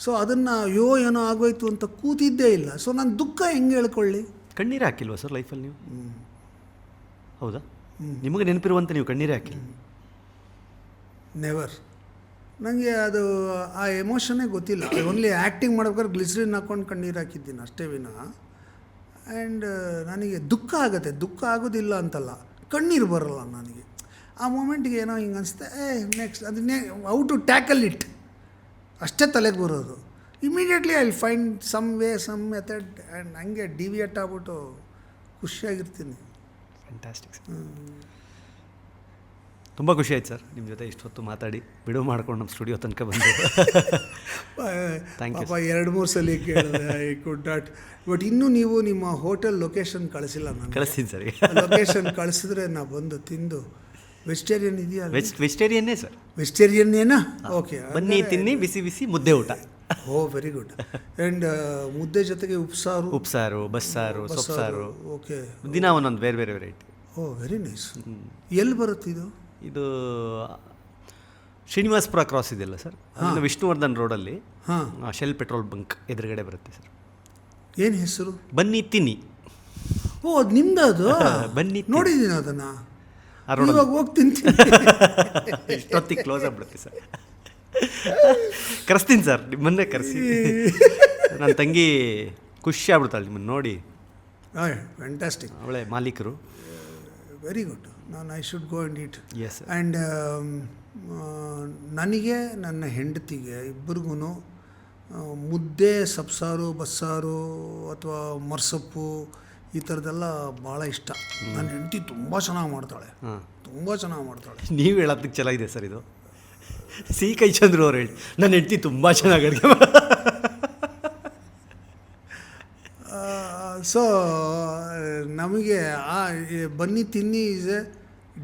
ಸೊ ಅದನ್ನು ಏನೋ ಆಗೋಯ್ತು ಅಂತ ಕೂತಿದ್ದೇ ಇಲ್ಲ. ಸೊ ನಾನು ದುಃಖ ಹೆಂಗೆ ಹೇಳ್ಕೊಳ್ಳಿ? ಕಣ್ಣೀರು ಹಾಕಿಲ್ವಾ ಸರ್ ಲೈಫಲ್ಲಿ ನೀವು? ಹೌದಾ? ನಿಮಗೆ ನೆನಪಿರುವಂತೆ ನೀವು ಕಣ್ಣೀರೇ ಹಾಕಿಲ್ಲ? ನೆವರ್. ನನಗೆ ಅದು ಆ ಎಮೋಷನ್ನೇ ಗೊತ್ತಿಲ್ಲ. ಓನ್ಲಿ ಆ್ಯಕ್ಟಿಂಗ್ ಮಾಡ್ಬೇಕಾದ್ರೆ ಗ್ಲಿಸರಿನ್ ಹಾಕ್ಕೊಂಡು ಕಣ್ಣೀರು ಹಾಕಿದ್ದೀನಿ ಅಷ್ಟೇ ವಿನಃ. ಆ್ಯಂಡ್ ನನಗೆ ದುಃಖ ಆಗುತ್ತೆ, ದುಃಖ ಆಗೋದಿಲ್ಲ ಅಂತಲ್ಲ, ಕಣ್ಣೀರು ಬರೋಲ್ಲ ನನಗೆ. ಆ ಮೂಮೆಂಟ್ಗೆ ಏನೋ ಹಿಂಗೆ ಅನಿಸುತ್ತೆ, ನೆಕ್ಸ್ಟ್ ಅದನ್ನೇ ಹೌ ಟು ಟ್ಯಾಕಲ್ ಇಟ್ ಅಷ್ಟೇ ತಲೆಗೆ ಬರೋದು. Immediately I will find some way, some method, and ಹಂಗೆ ಡಿವಿಯೇಟ್ ಆಗ್ಬಿಟ್ಟು ಖುಷಿಯಾಗಿರ್ತೀನಿ. Fantastic sir. ತುಂಬ ಖುಷಿ ಆಯ್ತು ಸರ್ ನಿಮ್ಮ ಜೊತೆ ಇಷ್ಟೊತ್ತು ಮಾತಾಡಿ, ಬಿಡುವು ಮಾಡ್ಕೊಂಡು ನಮ್ಮ ಸ್ಟುಡಿಯೋ ತನಕ ಬಂದು. Thank you. 2-3 ಸಲ ಕೇಳಿದೆ, ಐ ಕುಡ್ ನಾಟ್. ಬಟ್ ಇನ್ನೂ ನೀವು ನಿಮ್ಮ ಹೋಟೆಲ್ ಲೊಕೇಶನ್ ಕಳಿಸಿಲ್ಲ. ನಾನು ಕಳಿಸ್ತೀನಿ ಸರ್. ಲೊಕೇಶನ್ ಕಳಿಸಿದ್ರೆ ನಾ ಬಂದು ತಿಂದು. ವೆಜಿಟೇರಿಯನ್ ಇದೆಯಾ? ವೆಜಿಟೇರಿಯನ್ನೇ ಸರ್. ವೆಜಿಟೇರಿಯನ್ನೇನಾ? ಓಕೆ, ಬನ್ನಿ ತಿನ್ನಿ, ಬಿಸಿ ಬಿಸಿ ಮುದ್ದೆ ಊಟ. Very good. ಆ್ಯಂಡ್ ಮುದ್ದೆ ಜೊತೆಗೆ ಉಪ್ಸಾರು, ಬಸ್ಸಾರು, ಸೊಪ್ಸಾರು. ಓಕೆ, ದಿನ ಒಂದೊಂದು ಬೇರೆ ಬೇರೆ ವೆರೈಟಿ. Very nice. ಎಲ್ಲಿ ಬರುತ್ತೆ ಇದು? ಇದು ಶ್ರೀನಿವಾಸಪುರ ಕ್ರಾಸ್ ಇದೆಯಲ್ಲ ಸರ್, ಅಲ್ಲಿಂದ ವಿಷ್ಣುವರ್ಧನ್ ರೋಡಲ್ಲಿ ಹಾಂ, ಶೆಲ್ ಪೆಟ್ರೋಲ್ ಬಂಕ್ ಎದುರುಗಡೆ ಬರುತ್ತೆ ಸರ್. ಏನು ಹೆಸರು? ಬನ್ನಿ ತಿನ್ನಿ. ಓ, ಅದು ನಿಮ್ದು ಅದು? ಬನ್ನಿ ನೋಡಿದ್ದೀನಿ ಅದನ್ನು, ಆ ರೋಡಲ್ಲಿ. ಇವಾಗ ಹೋಗಿ ತಿಂತೀನಿ. ಇಷ್ಟೊತ್ತಿಗೆ ಕ್ಲೋಸ್ ಆಗ್ಬಿಡುತ್ತೆ ಸರ್. ಕರೆಸ್ತೀನಿ ಸರ್, ನಿಮ್ಮನ್ನೇ ಕರೆಸಿ. ನನ್ನ ತಂಗಿ ಖುಷಿ ಆಗ್ಬಿಡ್ತಾಳೆ ನಿಮ್ಮನ್ನು ನೋಡಿ. ಫ್ಯಾಂಟಾಸ್ಟಿಕ್. ಅವಳೆ ಮಾಲೀಕರು. Very good. I should go and eat. Yes sir. And ನನಗೆ ನನ್ನ ಹೆಂಡತಿಗೆ ಇಬ್ಬರಿಗೂ ಮುದ್ದೆ, ಸಬ್ಸಾರು, ಬಸ್ಸಾರು ಅಥವಾ ಮರ್ಸೊಪ್ಪು ಈ ಥರದ್ದೆಲ್ಲ ಭಾಳ ಇಷ್ಟ. ನನ್ನ ಹೆಂಡತಿ ತುಂಬ ಚೆನ್ನಾಗಿ ಮಾಡ್ತಾಳೆ, ತುಂಬ ಚೆನ್ನಾಗಿ ಮಾಡ್ತಾಳೆ. ನೀವು ಹೇಳೋದಕ್ಕೆ ಚೆನ್ನಾಗಿದೆ ಸರ್ ಇದು. ಸಿ ಕೈ ಚಂದ್ರು ಅವ್ರು ಹೇಳಿ ನನ್ನ ಹೆಂಡತಿ ತುಂಬ ಚೆನ್ನಾಗಿ ಅಡುಗೆ ಸೊ ನಮಗೆ Banni Tinni is a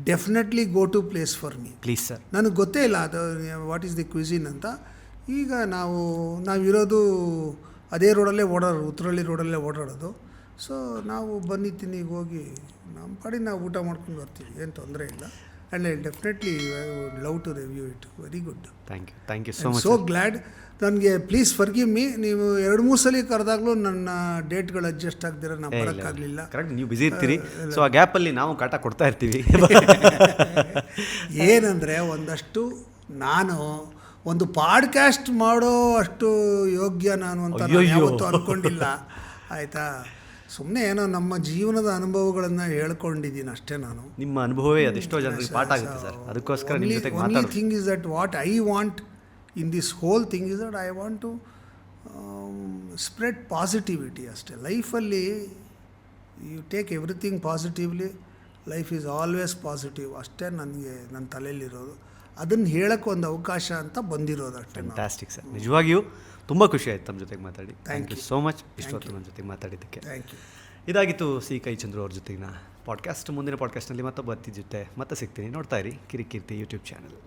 definitely go to place for me. Please sir. ನನಗೆ ಗೊತ್ತೇ ಇಲ್ಲ ಅದು ವಾಟ್ ಈಸ್ ದಿ ಕ್ವಿಸಿನ್ ಅಂತ. ಈಗ ನಾವಿರೋದು ಅದೇ ರೋಡಲ್ಲೇ ಉತ್ತರಹಳ್ಳಿ ರೋಡಲ್ಲೇ ಓಡಾಡೋದು. ಸೊ ನಾವು ಬನ್ನಿ ತಿನ್ನಿಗೆ ಹೋಗಿ ನಮ್ಮ ಪಾಡಿಗೆ ನಾವು ಊಟ ಮಾಡ್ಕೊಂಡು ಬರ್ತೀವಿ, ಏನು ತೊಂದರೆ ಇಲ್ಲ. And I definitely love to review it. Very good. Thank you so much. So glad. ನನಗೆ ಪ್ಲೀಸ್ ಫರ್ಗಿವ್ ಮೀ, ನೀವು 2-3 ಸಲ ಕರೆದಾಗಲೂ ನನ್ನ ಡೇಟ್ಗಳು ಅಡ್ಜಸ್ಟ್ ಆಗದಿರೋ ನಾವು ಬರೋಕ್ಕಾಗಲಿಲ್ಲ. ಕರೆಕ್ಟ್, ನೀವು ಬ್ಯುಸಿ ಇರ್ತೀರಿ. ಸೊ ಆ ಗ್ಯಾಪಲ್ಲಿ ನಾವು ಕಾಟ ಕೊಡ್ತಾ ಇರ್ತೀವಿ. ಏನಂದರೆ ಒಂದಷ್ಟು ನಾನು ಒಂದು ಪಾಡ್ಕಾಸ್ಟ್ ಮಾಡೋ ಅಷ್ಟು ಯೋಗ್ಯ ನಾನು ಅಂತ ನಾನು ಯಾವತ್ತೂ ಅಂದ್ಕೊಂಡಿಲ್ಲ, ಆಯಿತಾ. ಸುಮ್ಮನೆ ಏನೋ ನಮ್ಮ ಜೀವನದ ಅನುಭವಗಳನ್ನು ಹೇಳ್ಕೊಂಡಿದ್ದೀನಿ ಅಷ್ಟೇ. ನಾನು ನಿಮ್ಮ ಅನುಭವವೇ ಅದೆಷ್ಟೋ ಜನರಿಗೆ ಪಾಠ ಆಗುತ್ತೆ ಸರ್, ಅದಕ್ಕೋಸ್ಕರ ನಿಮ್ಮ ಜೊತೆಗೆ ಓನ್ಲಿ ಮಾತಾಡೋದು. Thing is that what I want in this whole thing is that I want to spread positivity ಅಷ್ಟೇ. ಲೈಫಲ್ಲಿ you take everything positively, life is always positive ಅಷ್ಟೇ ನನಗೆ ನನ್ನ ತಲೆಯಲ್ಲಿರೋದು. ಅದನ್ನು ಹೇಳೋಕ್ಕೆ ಒಂದು ಅವಕಾಶ ಅಂತ ಬಂದಿರೋದು ಅಷ್ಟೇ. ಫ್ಯಾಂಟಾಸ್ಟಿಕ್ ಸರ್, ನಿಜವಾಗಿಯೂ ತುಂಬ ಖುಷಿ ಆಯ್ತು ತಮ್ಮ ಜೊತೆಗೆ ಮಾತಾಡಿ. ಥ್ಯಾಂಕ್ ಯು ಸೋ ಮಚ್ ಇಷ್ಟೊತ್ತು ನನ್ನ ಜೊತೆಗೆ ಮಾತಾಡಿದ್ದಕ್ಕೆ. Thank you. ಇದಾಗಿತ್ತು ಸಿ ಕೈ ಚಂದ್ರು ಅವ್ರ ಜೊತೆಗಿನ ಪಾಡ್ಕಾಸ್ಟ್. ಮುಂದಿನ ಪಾಡ್ಕಾಸ್ಟ್ನಲ್ಲಿ ಮತ್ತೊಬ್ಬ ಅತಿ ಜೊತೆ ಮತ್ತೆ ಸಿಗ್ತೀನಿ. ನೋಡ್ತಾ ಇರಿ ಕಿರಿಕೀರ್ತಿ ಯೂಟ್ಯೂಬ್ ಚಾನಲ್.